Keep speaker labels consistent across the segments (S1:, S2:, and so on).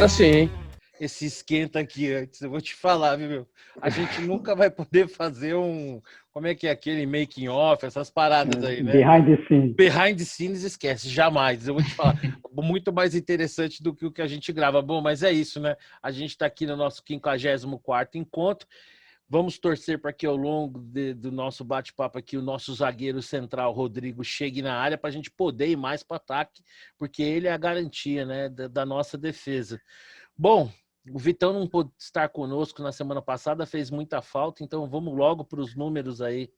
S1: Agora sim.
S2: Esse esquenta aqui antes, eu vou te falar, viu, meu? A gente nunca vai poder fazer um... Como é que é aquele making off, essas paradas aí, né?
S3: Behind the scenes.
S2: Behind the scenes, esquece, jamais. Eu vou te falar, muito mais interessante do que o que a gente grava. Bom, mas é isso, né? A gente está aqui no nosso 54º encontro. Vamos torcer para que ao longo do nosso bate-papo aqui o nosso zagueiro central, Rodrigo, chegue na área para a gente poder ir mais para o ataque, porque ele é a garantia, né, da nossa defesa. Bom, o Vitão não pôde estar conosco na semana passada, fez muita falta, então vamos logo para os números aí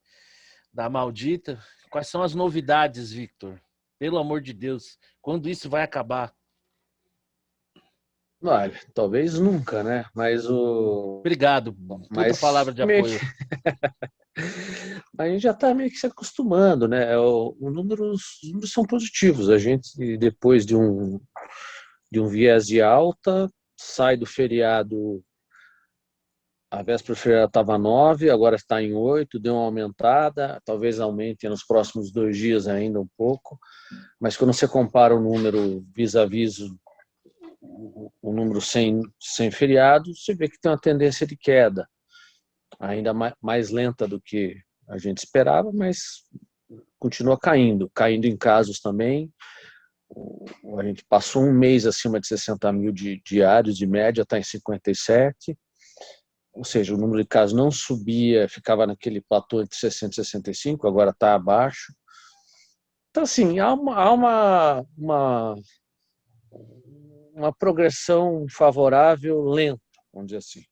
S2: da maldita. Quais são as novidades, Victor? Pelo amor de Deus, quando isso vai acabar?
S1: Olha, talvez nunca, né? Mas o.
S2: Obrigado, puta palavra de apoio.
S1: A gente já está meio que se acostumando, né? Os números são positivos. A gente, depois de um viés de alta, sai do feriado. A véspera do feriado estava 9, agora está em 8, deu uma aumentada, talvez aumente nos próximos 2 dias ainda um pouco, mas quando você compara o número vis-à-vis o número sem feriado, você vê que tem uma tendência de queda, ainda mais lenta do que a gente esperava, mas continua caindo em casos também. A gente passou um mês acima de 60 mil diários, de média, está em 57. Ou seja, o número de casos não subia, ficava naquele platô de 60 e 65, agora está abaixo. Então, assim, há uma progressão favorável lenta, vamos dizer assim.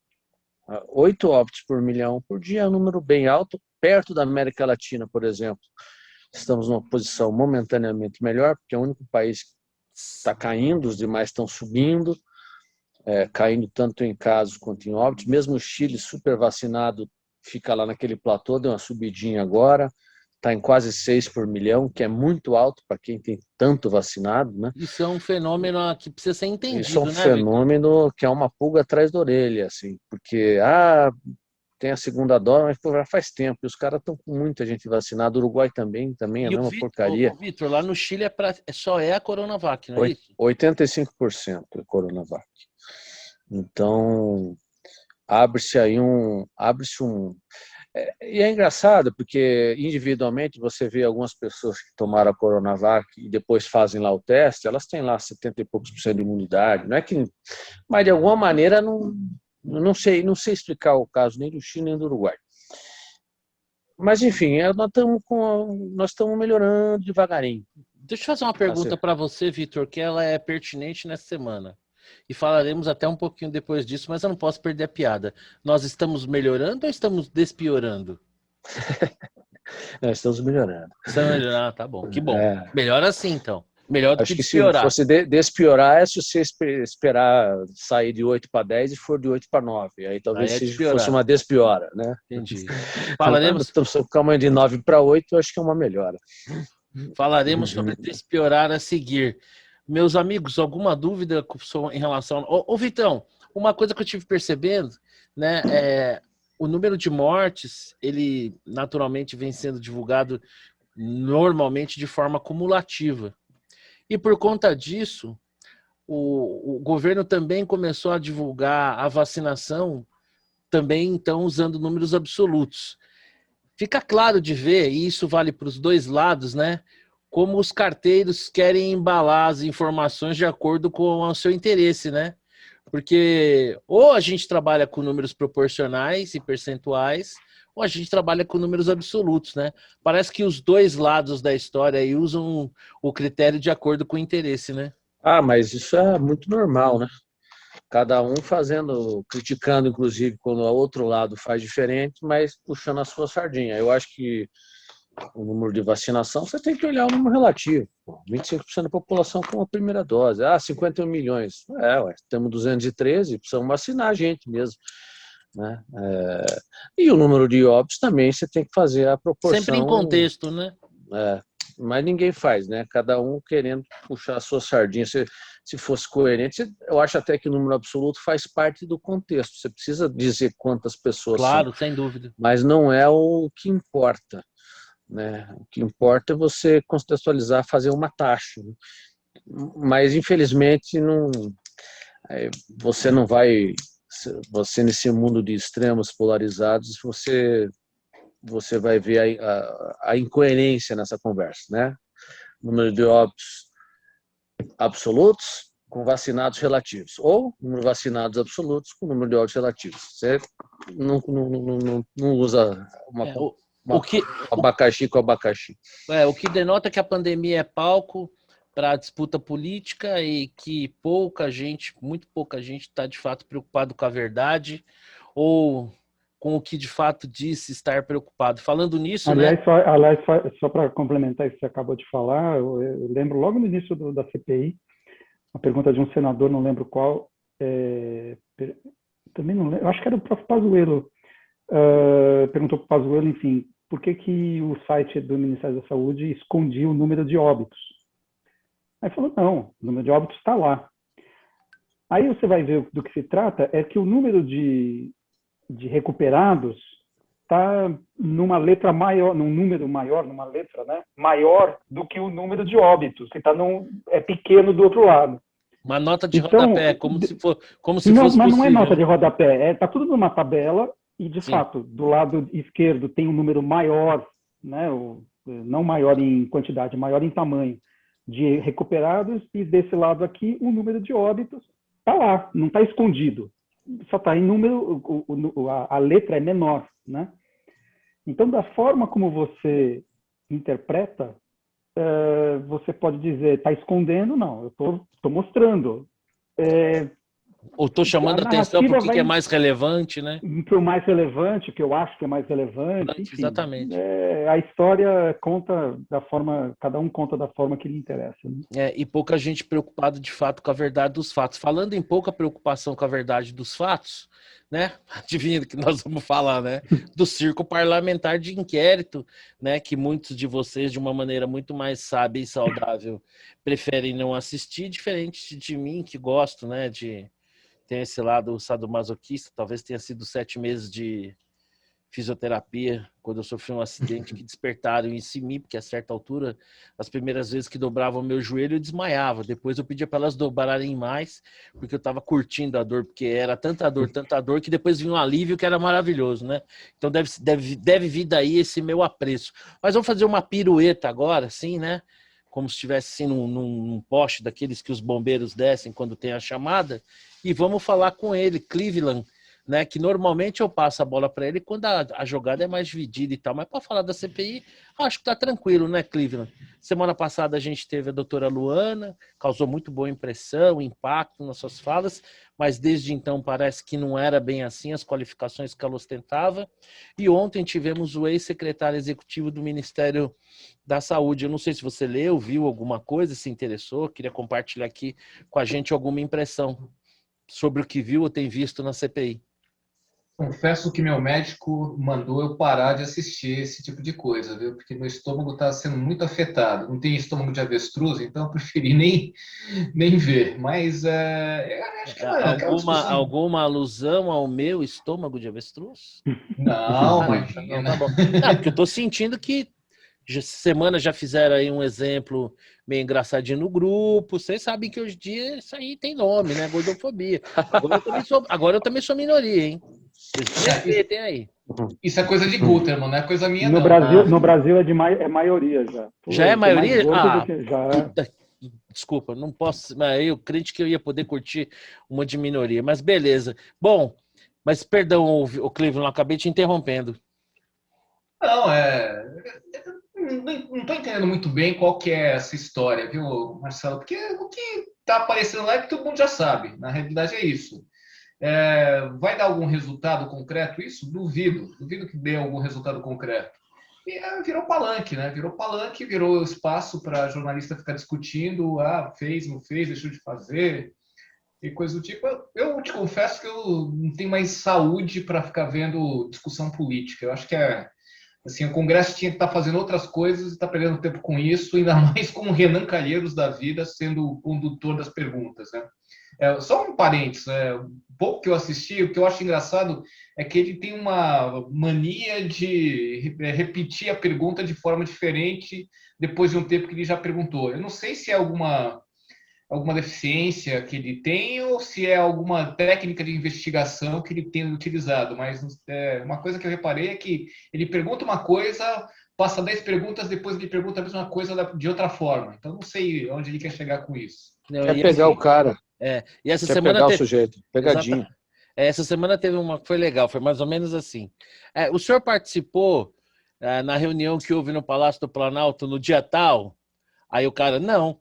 S1: 8 óbitos por milhão por dia é um número bem alto. Perto da América Latina, por exemplo, estamos numa posição momentaneamente melhor, porque é o único país que está caindo, os demais estão subindo. Caindo tanto em casos quanto em óbitos. Mesmo o Chile, super vacinado, fica lá naquele platô, deu uma subidinha agora, está em quase 6 por milhão, que é muito alto para quem tem tanto vacinado, né?
S2: Isso é um fenômeno que precisa ser entendido,
S1: Isso é um
S2: né,
S1: fenômeno
S2: Victor?
S1: que é uma pulga atrás da orelha, assim, porque tem a segunda dose, mas pô, já faz tempo, e os caras estão com muita gente vacinada, o Uruguai também é a
S2: E
S1: mesma porcaria.
S2: Vitor, lá no Chile só é a Coronavac, não é isso?
S1: 85% é Coronavac. Então, abre-se um. E é engraçado, porque individualmente você vê algumas pessoas que tomaram a Coronavac e depois fazem lá o teste, elas têm lá 70 e poucos por cento de imunidade. Não é que, mas de alguma maneira não sei explicar o caso nem do Chile nem do Uruguai. Mas enfim, nós estamos melhorando devagarinho.
S2: Deixa eu fazer uma pergunta para você, Vitor, que ela é pertinente nessa semana. E falaremos até um pouquinho depois disso, mas eu não posso perder a piada. Nós estamos melhorando ou estamos despiorando?
S1: Nós estamos melhorando.
S2: Estamos melhorando, tá bom. Que bom.
S1: É.
S2: Melhor assim, então. Melhor do
S1: Acho
S2: que
S1: que se
S2: despiorar.
S1: fosse despiorar, é se você esperar sair de 8 para 10 e for de 8 para 9. Aí talvez fosse uma despiora, né?
S2: Entendi.
S1: Estamos com de 9 para 8, eu acho que é uma melhora.
S2: Falaremos sobre despiorar a seguir. Meus amigos, alguma dúvida em relação... Ô, Vitão, uma coisa que eu tive percebendo, né, o número de mortes, ele naturalmente vem sendo divulgado normalmente de forma cumulativa. E por conta disso, o governo também começou a divulgar a vacinação, também então usando números absolutos. Fica claro de ver, e isso vale para os dois lados, né? Como os carteiros querem embalar as informações de acordo com o seu interesse, né? Porque ou a gente trabalha com números proporcionais e percentuais, ou a gente trabalha com números absolutos, né? Parece que os dois lados da história aí usam o critério de acordo com o interesse, né?
S1: Mas isso é muito normal, né? Cada um criticando, inclusive, quando o outro lado faz diferente, mas puxando a sua sardinha. Eu acho que o número de vacinação, você tem que olhar o número relativo. 25% da população com a primeira dose. 51 milhões. Temos 213, precisamos vacinar a gente mesmo. Né? E o número de óbitos também você tem que fazer a proporção.
S2: Sempre em contexto, né?
S1: Mas ninguém faz, né? Cada um querendo puxar a sua sardinha. Se fosse coerente, eu acho até que o número absoluto faz parte do contexto. Você precisa dizer quantas pessoas são.
S2: Claro, sem dúvida.
S1: Mas não é o que importa. Né? O que importa é você contextualizar, fazer uma taxa. Né? Mas, infelizmente, não... Você não vai, você nesse mundo de extremos polarizados, você vai ver a incoerência nessa conversa, né? Número de óbitos absolutos com vacinados relativos, ou número de vacinados absolutos com número de óbitos relativos. Você não usa
S2: É, o que,
S1: abacaxi com abacaxi.
S2: o que denota que a pandemia é palco para a disputa política e que pouca gente, muito pouca gente está de fato preocupado com a verdade ou com o que de fato disse estar preocupado. Falando nisso, né?
S3: Aliás, só para complementar isso que você acabou de falar, eu lembro logo no início da CPI, uma pergunta de um senador, não lembro qual, também não lembro, acho que era o próprio Pazuello, perguntou para o Pazuello, enfim, por que o site do Ministério da Saúde escondia o número de óbitos? Aí falou, não, o número de óbitos está lá. Aí você vai ver do que se trata, é que o número de recuperados está numa letra maior, num número maior, numa letra, né, maior do que o número de óbitos, que é pequeno do outro lado.
S2: Uma nota de rodapé, como se fosse
S3: mas
S2: possível.
S3: Não é nota de rodapé, está tudo numa tabela e, de fato, do lado esquerdo tem um número maior, né, não maior em quantidade, maior em tamanho, de recuperados, e desse lado aqui o número de óbitos está lá, não está escondido. Só está em número, a letra é menor, né? Então, da forma como você interpreta, você pode dizer, está escondendo? Não, eu estou mostrando.
S2: Ou estou chamando a atenção para o que é mais relevante, né?
S3: Para o mais relevante, que eu acho que é mais relevante. Enfim,
S2: exatamente.
S3: A história conta da forma, cada um conta da forma que lhe interessa. Né?
S2: E pouca gente preocupada de fato com a verdade dos fatos. Falando em pouca preocupação com a verdade dos fatos, né? Adivinha que nós vamos falar, né? Do circo parlamentar de inquérito, né? Que muitos de vocês, de uma maneira muito mais sábia e saudável, preferem não assistir, diferente de mim, que gosto, né? Tem esse lado sadomasoquista, talvez tenha sido 7 meses de fisioterapia, quando eu sofri um acidente que despertaram isso em mim, porque a certa altura, as primeiras vezes que dobravam o meu joelho, eu desmaiava. Depois eu pedia para elas dobrarem mais, porque eu estava curtindo a dor, porque era tanta dor, que depois vinha um alívio que era maravilhoso, né? Então deve vir daí esse meu apreço. Mas vamos fazer uma pirueta agora, assim, né? Como se estivesse assim, num poste daqueles que os bombeiros descem quando tem a chamada, e vamos falar com ele, Cleveland, né, que normalmente eu passo a bola para ele quando a jogada é mais dividida e tal, mas para falar da CPI, acho que tá tranquilo, né, Cleveland? Semana passada a gente teve a doutora Luana, causou muito boa impressão, impacto nas suas falas, mas desde então parece que não era bem assim as qualificações que ela ostentava, e ontem tivemos o ex-secretário executivo do Ministério da Saúde. Eu não sei se você leu, viu alguma coisa, se interessou, queria compartilhar aqui com a gente alguma impressão sobre o que viu ou tem visto na CPI.
S4: Confesso que meu médico mandou eu parar de assistir esse tipo de coisa, viu? Porque meu estômago está sendo muito afetado. Não tem estômago de avestruz, então eu preferi nem ver. Mas acho que
S2: alguma alusão ao meu estômago de avestruz?
S4: Não, imagina.
S2: Não, tá bom. Não, porque eu estou sentindo que semana já fizeram aí um exemplo meio engraçadinho no grupo. Vocês sabem que hoje em dia isso aí tem nome, né? Gordofobia. Agora eu também sou minoria, hein? Respeitem aí.
S4: Isso é coisa de Guterman, não é coisa minha,
S3: no
S4: não.
S3: No Brasil é maioria já.
S2: Já é maioria?
S3: Já.
S2: Desculpa, não posso. Mas eu crente que eu ia poder curtir uma de minoria, mas beleza. Bom, mas perdão, o Cleveland, eu acabei te interrompendo.
S4: Não, não estou entendendo muito bem qual que é essa história, viu, Marcelo? Porque o que está aparecendo lá é que todo mundo já sabe. Na realidade é isso. Vai dar algum resultado concreto isso? Duvido que dê algum resultado concreto. E virou palanque, né? Virou espaço para jornalista ficar discutindo, fez, não fez, deixou de fazer, e coisa do tipo. Eu te confesso que eu não tenho mais saúde para ficar vendo discussão política. Eu acho que assim, o Congresso tinha que estar fazendo outras coisas e está perdendo tempo com isso, ainda mais com o Renan Calheiros da vida sendo o condutor das perguntas, né? Só um parênteses, pouco que eu assisti, o que eu acho engraçado é que ele tem uma mania de repetir a pergunta de forma diferente depois de um tempo que ele já perguntou. Eu não sei se é alguma alguma deficiência que ele tem ou se é alguma técnica de investigação que ele tem utilizado. Mas uma coisa que eu reparei é que ele pergunta uma coisa, passa 10 perguntas, depois ele pergunta a mesma coisa de outra forma. Então, não sei onde ele quer chegar com isso.
S2: Não,
S1: Quer
S2: e
S1: pegar
S2: assim,
S1: o cara,
S2: e essa
S1: quer
S2: semana
S1: pegar o sujeito, pegadinho.
S2: Essa semana teve uma que foi legal, foi mais ou menos assim. O senhor participou na reunião que houve no Palácio do Planalto no dia tal? Aí o cara, não.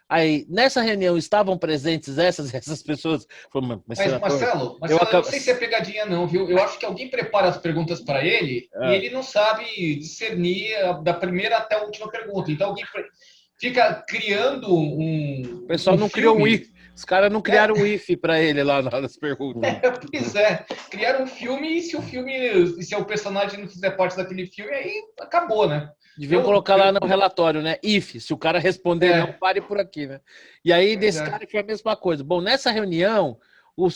S2: Aí, nessa reunião, estavam presentes essas pessoas? Falei,
S4: Mas,
S2: senador,
S4: Marcelo, eu não sei se é pegadinha não, viu? Eu acho que alguém prepara as perguntas para ele e ele não sabe discernir da primeira até a última pergunta. Então, alguém fica criando
S2: O pessoal não criou um if. Os caras não criaram um if para ele lá nas perguntas.
S4: Pois é, criaram um filme e se o personagem não fizer parte daquele filme, aí acabou, né?
S2: Deviam colocar lá no relatório, né? If, se o cara responder não, pare por aqui, né? E aí, desse cara foi a mesma coisa. Bom, nessa reunião, o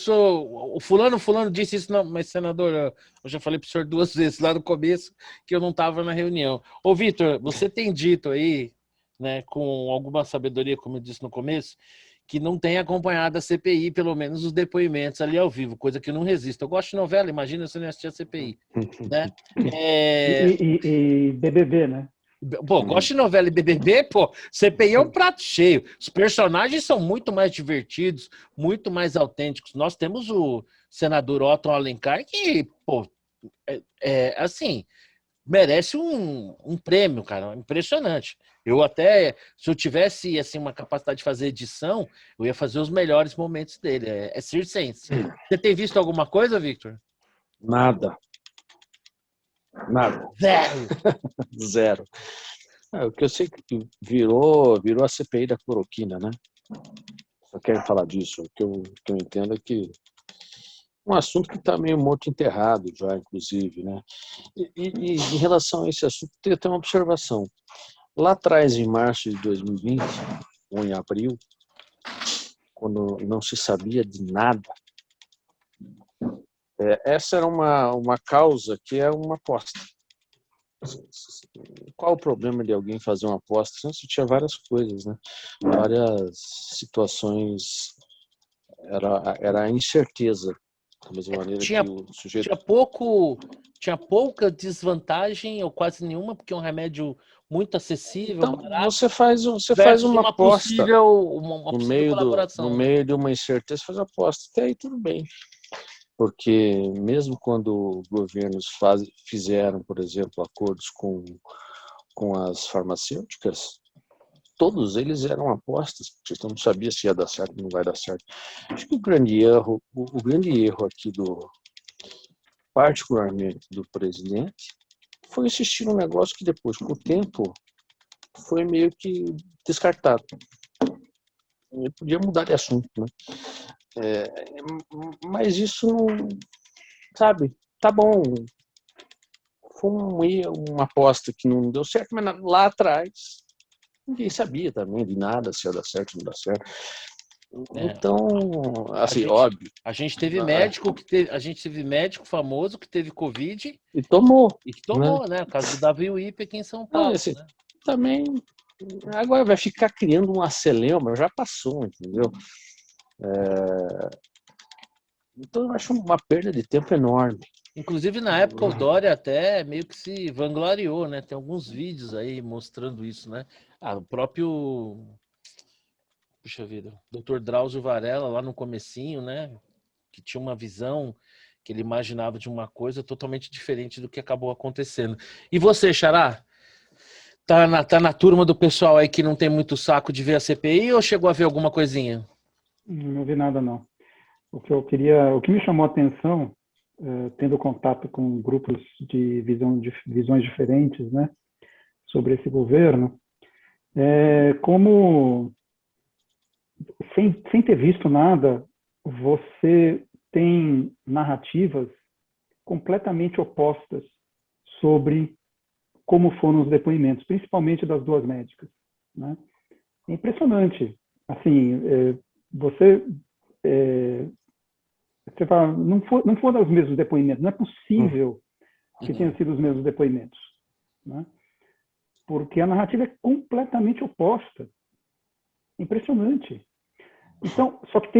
S2: fulano disse isso, não, mas senador, eu já falei para o senhor 2 vezes lá no começo que eu não estava na reunião. Ô, Vitor, você tem dito aí, né, com alguma sabedoria, como eu disse no começo, que não tem acompanhado a CPI, pelo menos os depoimentos ali ao vivo, coisa que eu não resisto. Eu gosto de novela, imagina se eu não assistir a CPI. Né?
S3: E BBB, né?
S2: Pô, gosto de novela e BBB, pô, CPI é um prato cheio. Os personagens são muito mais divertidos, muito mais autênticos. Nós temos o senador Otto Alencar, que, pô, assim, merece um prêmio, cara, impressionante. Eu até, se eu tivesse assim uma capacidade de fazer edição, eu ia fazer os melhores momentos dele. É circense. Você tem visto alguma coisa, Victor?
S1: Nada. Zero. O que eu sei que virou a CPI da cloroquina, né? Só quero falar disso. O que eu entendo é que um assunto que está meio morto enterrado já, inclusive, né? E em relação a esse assunto, tem até uma observação. Lá atrás, em março de 2020, ou em abril, quando não se sabia de nada, essa era uma causa que é uma aposta. Qual o problema de alguém fazer uma aposta? Você tinha várias coisas, né? Várias situações, era a incerteza, da mesma maneira que o sujeito...
S2: Tinha pouca desvantagem, ou quase nenhuma, porque é um remédio muito acessível,
S1: então,
S2: barato.
S1: Você faz uma aposta
S2: uma
S1: no
S2: possível colaboração.
S1: No meio de uma incerteza, faz uma aposta. Até aí tudo bem. Porque mesmo quando governos fizeram, por exemplo, acordos com as farmacêuticas, todos eles eram apostas, porque você não sabia se ia dar certo ou não vai dar certo. Acho que o grande erro aqui particularmente do presidente, foi insistir num negócio que depois, com o tempo, foi meio que descartado. Ele podia mudar de assunto, né? Mas isso não, sabe, tá bom. Foi uma aposta que não deu certo, mas lá atrás ninguém sabia também de nada, se ia dar certo ou não dar certo. Então, assim, óbvio.
S2: A gente teve médico famoso que teve Covid
S1: e tomou,
S2: né? O caso do Davi Uípe aqui em São Paulo.
S1: Assim, né? Também, agora vai ficar criando uma celeuma, já passou, entendeu? Então, eu acho uma perda de tempo enorme.
S2: Inclusive, na época, o Dória até meio que se vangloriou, né? Tem alguns vídeos aí mostrando isso, né? O próprio... Puxa vida, Dr. Drauzio Varela, lá no comecinho, né? Que tinha uma visão que ele imaginava de uma coisa totalmente diferente do que acabou acontecendo. E você, Xará? Tá na turma do pessoal aí que não tem muito saco de ver a CPI ou chegou a ver alguma coisinha?
S3: Não vi nada, não. O que me chamou a atenção, tendo contato com grupos de visões diferentes, né, sobre esse governo, como, sem ter visto nada, você tem narrativas completamente opostas sobre como foram os depoimentos, principalmente das 2 médicas, né? É impressionante. Assim, você fala, não foram os mesmos depoimentos, não é possível que tenham sido os mesmos depoimentos, né? Porque a narrativa é completamente oposta. Impressionante. Então, só que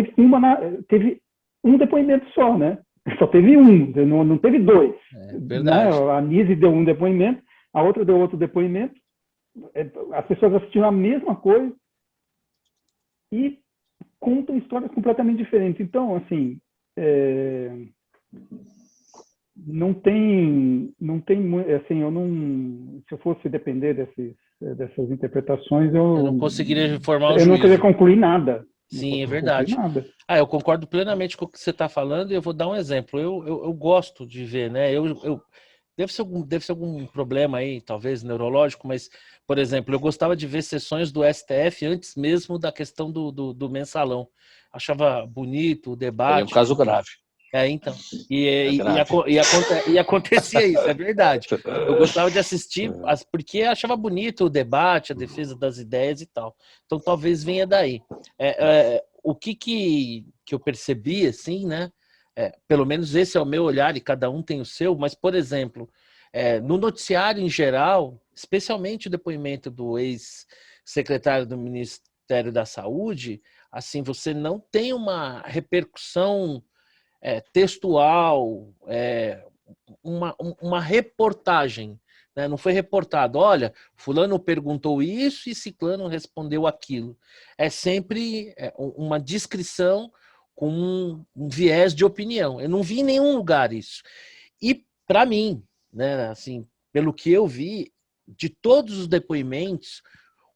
S3: teve um depoimento só, né? Só teve um, não teve dois.
S2: Verdade.
S3: Né? A Nise deu um depoimento, a outra deu outro depoimento, as pessoas assistiram a mesma coisa e contam histórias completamente diferentes. Então, assim, não tem, assim, se eu fosse depender dessas interpretações,
S2: Eu não conseguiria formar um
S3: eu não
S2: juízo.
S3: teria concluir nada.
S2: Sim, é verdade.
S3: Nada.
S2: Eu concordo plenamente com o que você está falando e eu vou dar um exemplo. Eu gosto de ver, né? Deve ser algum problema aí, talvez neurológico, mas, por exemplo, eu gostava de ver sessões do STF antes mesmo da questão do mensalão. Achava bonito o debate.
S1: É um caso grave.
S2: Então. E acontecia isso, é verdade. Eu gostava de assistir, porque achava bonito o debate, a defesa das ideias e tal. Então talvez venha daí. O que eu percebi, assim, né? Pelo menos esse é o meu olhar e cada um tem o seu, mas, por exemplo, no noticiário em geral, especialmente o depoimento do ex-secretário do Ministério da Saúde, assim, você não tem uma repercussão textual, uma reportagem, né? Não foi reportado, olha, fulano perguntou isso e ciclano respondeu aquilo. É sempre uma descrição com um viés de opinião. Eu não vi em nenhum lugar isso. E para mim, né, assim, pelo que eu vi, de todos os depoimentos,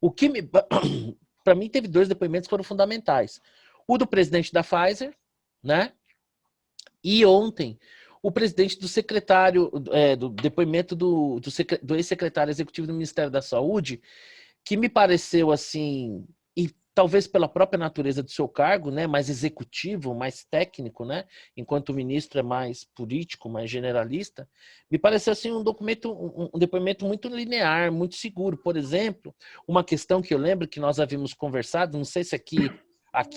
S2: o que para mim teve 2 depoimentos que foram fundamentais. O do presidente da Pfizer, né? E ontem, o presidente do secretário, do depoimento do ex-secretário executivo do Ministério da Saúde, que me pareceu assim, e talvez pela própria natureza do seu cargo, né, mais executivo, mais técnico, né, enquanto o ministro é mais político, mais generalista, me pareceu assim um depoimento muito linear, muito seguro. Por exemplo, uma questão que eu lembro que nós havíamos conversado, não sei se aqui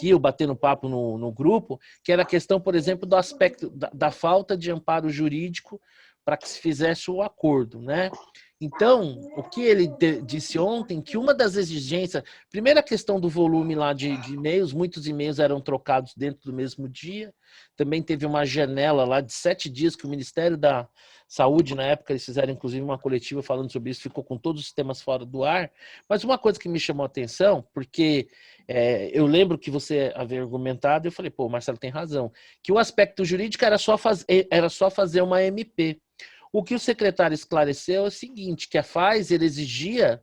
S2: eu batendo papo no grupo, que era a questão, por exemplo, do aspecto da falta de amparo jurídico para que se fizesse o acordo, né? Então, o que ele disse ontem, que uma das exigências, primeira questão do volume lá de e-mails, muitos e-mails eram trocados dentro do mesmo dia, também teve uma janela lá de 7 dias que o Ministério da Saúde, na época, eles fizeram inclusive uma coletiva falando sobre isso, ficou com todos os temas fora do ar, mas uma coisa que me chamou a atenção, porque eu lembro que você havia argumentado, eu falei, pô, o Marcelo tem razão, que o aspecto jurídico era só fazer uma MP. O que o secretário esclareceu é o seguinte, que a Pfizer exigia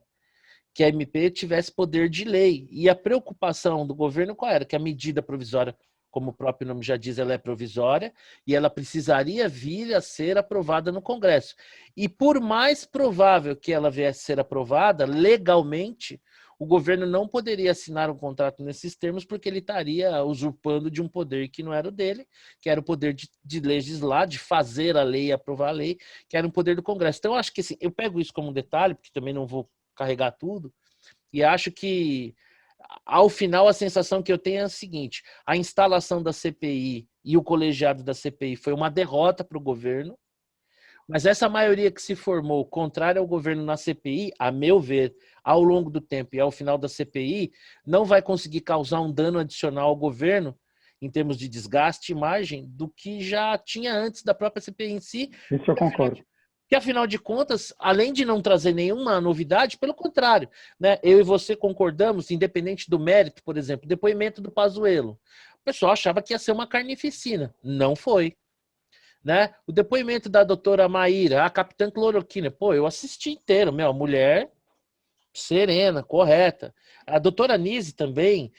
S2: que a MP tivesse poder de lei. E a preocupação do governo qual era? Que a medida provisória, como o próprio nome já diz, ela é provisória e ela precisaria vir a ser aprovada no Congresso. E por mais provável que ela viesse a ser aprovada, legalmente, o governo não poderia assinar um contrato nesses termos porque ele estaria usurpando de um poder que não era o dele, que era o poder de legislar, de fazer a lei e aprovar a lei, que era o poder do Congresso. Então, eu acho que assim, eu pego isso como um detalhe, porque também não vou carregar tudo, e acho que, ao final, a sensação que eu tenho é a seguinte, a instalação da CPI e o colegiado da CPI foi uma derrota para o governo, mas essa maioria que se formou contrária ao governo na CPI, a meu ver, ao longo do tempo e ao final da CPI, não vai conseguir causar um dano adicional ao governo, em termos de desgaste e imagem, do que já tinha antes da própria CPI em si.
S3: Isso eu concordo.
S2: Que, afinal de contas, além de não trazer nenhuma novidade, pelo contrário, né? Eu e você concordamos, independente do mérito, por exemplo, depoimento do Pazuello. O pessoal achava que ia ser uma carnificina. Não foi. Né? O depoimento da doutora Maíra, a capitã cloroquina, pô, eu assisti inteiro, meu, mulher serena, correta. A doutora Nise também,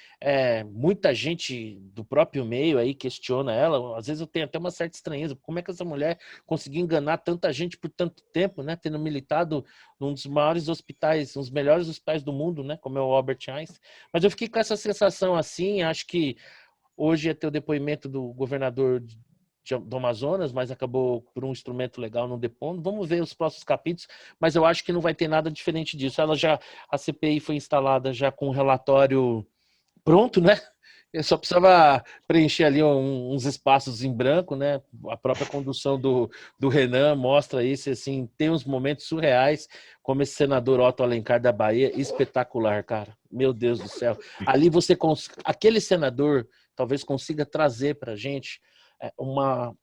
S2: muita gente do próprio meio aí questiona ela, às vezes eu tenho até uma certa estranheza, como é que essa mulher conseguiu enganar tanta gente por tanto tempo, né, tendo militado num dos maiores hospitais, um dos melhores hospitais do mundo, né, como é o Albert Einstein, mas eu fiquei com essa sensação assim, acho que hoje ia ter o depoimento do governador do Amazonas, mas acabou por um instrumento legal não depondo. Vamos ver os próximos capítulos, mas eu acho que não vai ter nada diferente disso. A CPI foi instalada já com o relatório pronto, né? Eu só precisava preencher ali uns espaços em branco, né? A própria condução do Renan mostra isso, assim, tem uns momentos surreais, como esse senador Otto Alencar da Bahia, espetacular, cara. meu Deus do céu. Ali aquele senador talvez consiga trazer para a gente uma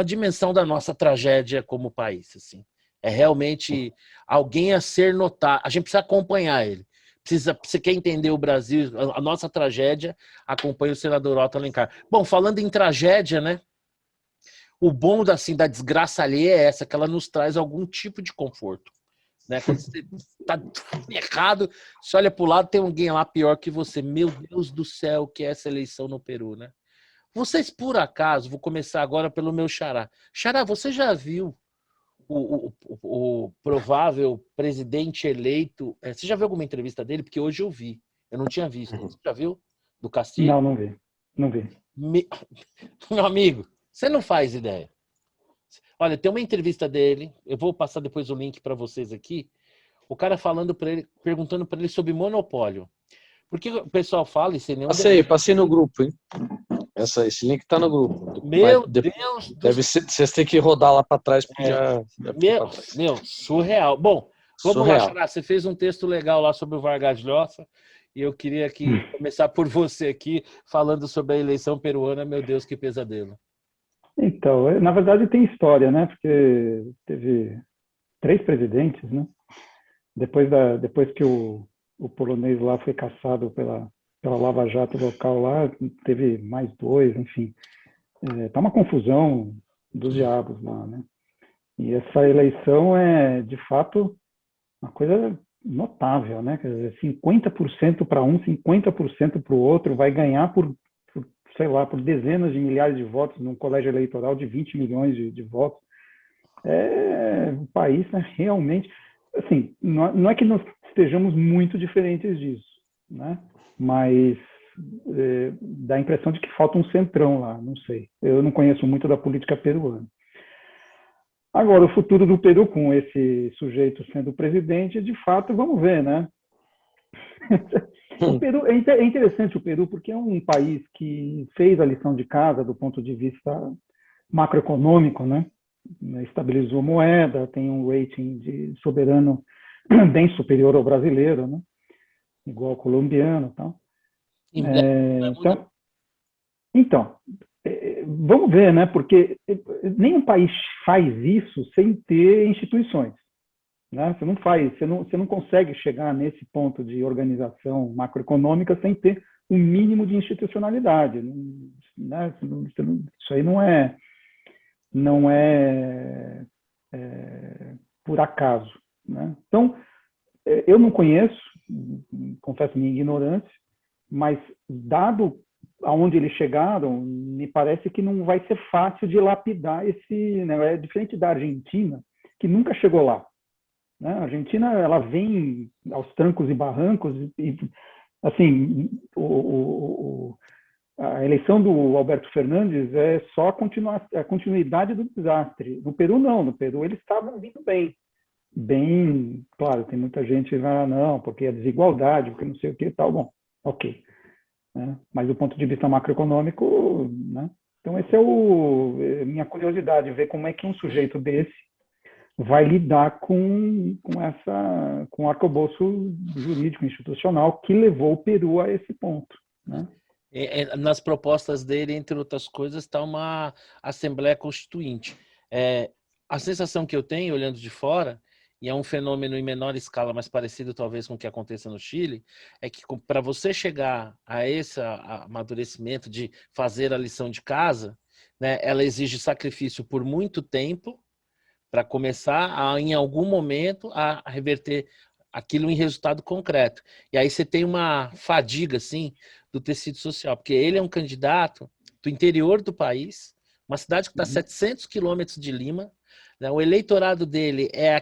S2: dimensão da nossa tragédia como país. Assim. É realmente alguém a ser notado. A gente precisa acompanhar ele. Você quer entender o Brasil, a nossa tragédia, acompanha o senador Otto Alencar. Bom, falando em tragédia, né? O bom da desgraça alheia é essa, que ela nos traz algum tipo de conforto. Né? Quando você está errado, você olha para o lado, tem alguém lá pior que você. Meu Deus do céu, que é essa eleição no Peru, né? Vocês, por acaso, vou começar agora pelo meu xará. Xará, você já viu o provável presidente eleito? Você já viu alguma entrevista dele? Porque hoje eu vi. Eu não tinha visto. Você já viu? Do Castilho?
S3: Não, não vi. Não vi.
S2: Meu amigo, você não faz ideia. Olha, tem uma entrevista dele, eu vou passar depois o link para vocês aqui. O cara falando para ele, perguntando para ele sobre monopólio. Porque o pessoal fala e sem nenhum...
S1: Passei no grupo, hein? Esse link tá no grupo.
S2: Meu Deus
S1: do céu. Vocês têm que rodar lá para trás, porque
S2: Meu, surreal. Bom, vamos lá, Xará. Você fez um texto legal lá sobre o Vargas Llosa e eu queria começar por você aqui, falando sobre a eleição peruana. Meu Deus, que pesadelo.
S3: Então, na verdade tem história, né? Porque teve 3 presidentes, né? Depois que o polonês lá foi caçado pela Lava Jato local lá, teve mais 2, enfim. Tá uma confusão dos diabos lá, né? E essa eleição é, de fato, uma coisa notável, né? Quer dizer, 50% para um, 50% para o outro, vai ganhar sei lá, por dezenas de milhares de votos num colégio eleitoral de 20 milhões de votos. O país, né, realmente... Assim, não é que nós estejamos muito diferentes disso, né? Mas dá a impressão de que falta um centrão lá, não sei. Eu não conheço muito da política peruana. Agora, o futuro do Peru com esse sujeito sendo presidente, de fato, vamos ver, né? O Peru, é interessante o Peru, porque é um país que fez a lição de casa do ponto de vista macroeconômico, né? Estabilizou a moeda, tem um rating de soberano bem superior ao brasileiro, né? Igual ao colombiano, tal. Então, vamos ver, né? Porque nenhum país faz isso sem ter instituições, né? Você não consegue chegar nesse ponto de organização macroeconômica sem ter um mínimo de institucionalidade, né? Isso aí não é por acaso, né? Então, eu não conheço, confesso minha ignorância, mas dado aonde eles chegaram, me parece que não vai ser fácil de lapidar esse, né? É diferente da Argentina, que nunca chegou lá, né? A Argentina, ela vem aos trancos e barrancos e assim, a eleição do Alberto Fernandes é só a continuidade do desastre. No Peru, não. No Peru, eles estavam vindo bem, claro, tem muita gente lá, não, porque a desigualdade, porque não sei o que e tal. Bom, ok. Né? Mas do ponto de vista macroeconômico, né? Então, essa é minha curiosidade, ver como é que um sujeito desse vai lidar com o arcabouço jurídico institucional que levou o Peru a esse ponto, né?
S2: Nas propostas dele, entre outras coisas, está uma Assembleia Constituinte. A sensação que eu tenho, olhando de fora, e é um fenômeno em menor escala, mas parecido talvez com o que aconteça no Chile, é que para você chegar a esse amadurecimento de fazer a lição de casa, né, ela exige sacrifício por muito tempo para começar, em algum momento, a reverter aquilo em resultado concreto. E aí você tem uma fadiga, assim, do tecido social, porque ele é um candidato do interior do país, uma cidade que está a 700 quilômetros de Lima, né? O eleitorado dele é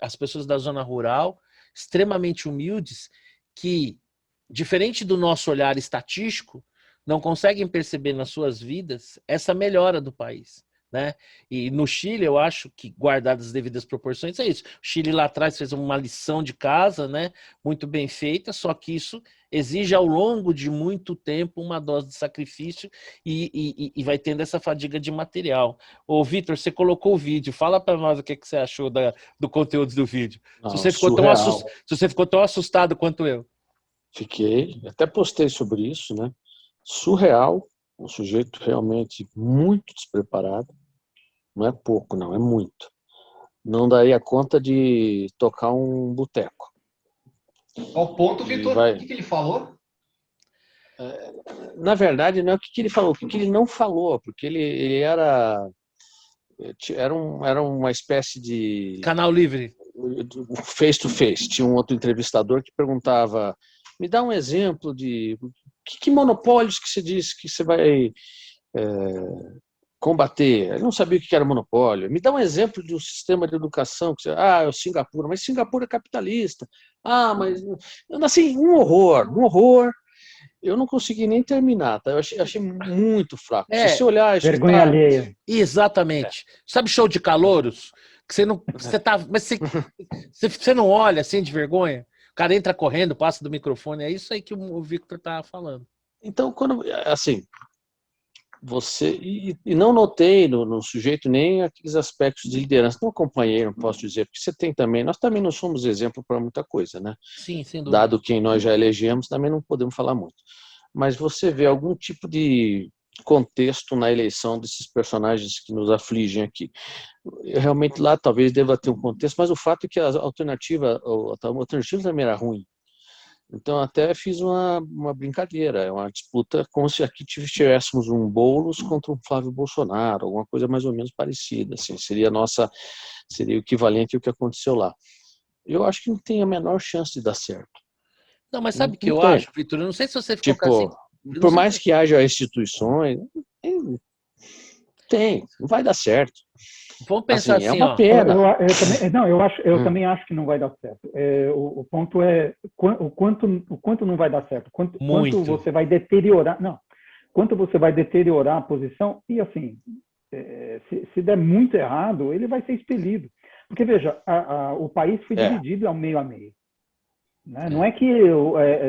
S2: as pessoas da zona rural, extremamente humildes, que, diferente do nosso olhar estatístico, não conseguem perceber nas suas vidas essa melhora do país. Né? E no Chile, eu acho que, guardadas as devidas proporções, é isso. O Chile lá atrás fez uma lição de casa, né? Muito bem feita, só que isso exige ao longo de muito tempo uma dose de sacrifício e vai tendo essa fadiga de material. Ô, Vitor, você colocou o vídeo, fala para nós o que você achou do conteúdo do vídeo.
S1: Não,
S2: se você ficou tão assustado quanto eu.
S1: Fiquei, até postei sobre isso, né? Surreal, um sujeito realmente muito despreparado. Não é pouco, não, é muito. Não daria conta de tocar um boteco.
S4: Ao ponto,
S1: E
S4: Vitor, o
S1: vai.
S4: que que ele falou?
S1: Na verdade, não é o que que ele falou, o que que ele não falou, porque ele era uma espécie de
S2: Canal livre.
S1: face-to-face. Tinha um outro entrevistador que perguntava: me dá um exemplo de que monopólios que você diz que você vai combater. Ele não sabia o que era monopólio. Me dá um exemplo de um sistema de educação. É o Singapura, mas Singapura é capitalista. Mas assim, um horror, um horror. Eu não consegui nem terminar, tá? Eu achei muito fraco. Se você olhar e
S3: Vergonha
S1: escutar.
S3: alheia.
S2: Exatamente. Sabe show de calouros? Que você não. Você tá. Mas você não olha assim de vergonha? O cara entra correndo, passa do microfone. É isso aí que o Victor tá falando.
S1: Então, quando. Assim, você. E não notei no sujeito nem aqueles aspectos de liderança. Não acompanhei, não posso dizer, porque você tem também. Nós também não somos exemplo para muita coisa, né?
S2: Sim, sem dúvida.
S1: Dado quem nós já elegemos, também não podemos falar muito. Mas você vê algum tipo de contexto na eleição desses personagens que nos afligem aqui. Realmente lá talvez deva ter um contexto, mas o fato é que a alternativa também era ruim. Então até fiz uma brincadeira, é uma disputa como se aqui tivéssemos um Boulos contra um Flávio Bolsonaro, alguma coisa mais ou menos parecida, assim, seria o equivalente ao que aconteceu lá. Eu acho que não tem a menor chance de dar certo.
S2: Não, mas
S1: Não,
S2: sabe o que
S1: não
S2: eu
S1: tem.
S2: acho, Victor? Eu não sei se você ficou com assim.
S1: Por mais que haja instituições, não vai dar certo.
S2: Vamos pensar assim,
S1: é uma
S2: ó.
S1: pena.
S3: Eu também acho que não vai dar certo. O ponto é o quanto não vai dar certo, quanto você vai deteriorar. Não, quanto você vai deteriorar a posição e assim, se der muito errado, ele vai ser expelido. Porque veja, o país foi dividido ao meio a meio. Né? Não é que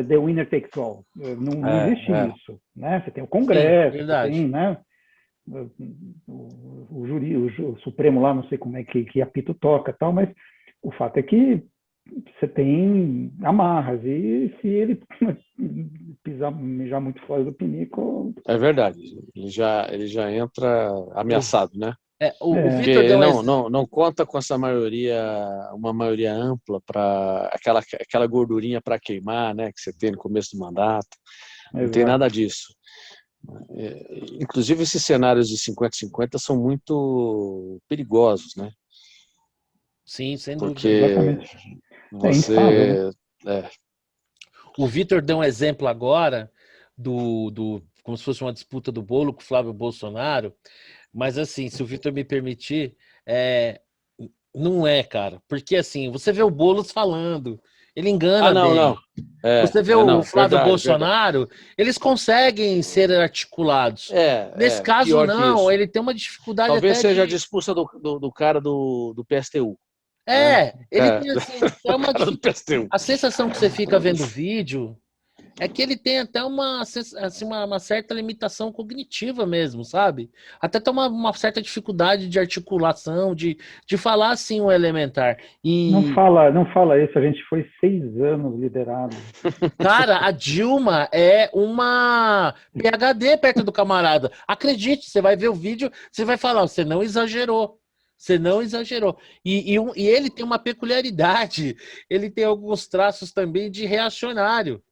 S3: the winner takes all. Não existe isso. Né? Você tem o Congresso,
S2: sim,
S3: você tem, né? O Supremo lá, não sei como é que apito toca tal, mas o fato é que você tem amarras e se ele pisar, mijar muito fora do pinico...
S1: É verdade, ele já entra ameaçado, né?
S2: O
S1: Porque
S2: Victor
S1: ele não conta com essa uma maioria ampla para aquela gordurinha para queimar, né, que você tem no começo do mandato. Não tem nada disso. Inclusive, esses cenários de 50-50 são muito perigosos, né?
S2: Sim, sem dúvida.
S1: Porque
S3: Exatamente.
S1: você...
S2: O Victor deu um exemplo agora como se fosse uma disputa do bolo com o Flávio Bolsonaro, mas assim, se o Victor me permitir, não é, cara. Porque assim, você vê o Boulos falando, ele engana bem.
S1: Não.
S2: Você vê o Flávio Bolsonaro, eles conseguem ser articulados. Nesse caso, não, ele tem uma dificuldade
S1: talvez
S2: até
S1: seja a disputa do cara do PSTU.
S2: Ele tem assim, até uma dificuldade. A sensação que você fica vendo o vídeo é que ele tem até assim, uma certa limitação cognitiva mesmo, sabe? Até tem uma certa dificuldade de articulação, de falar assim o elementar.
S3: Não fala isso, a gente foi 6 anos liderado.
S2: Cara, a Dilma é uma PhD perto do camarada. Acredite, você vai ver o vídeo, você vai falar, você não exagerou. Você não exagerou. E ele tem uma peculiaridade, ele tem alguns traços também de reacionário.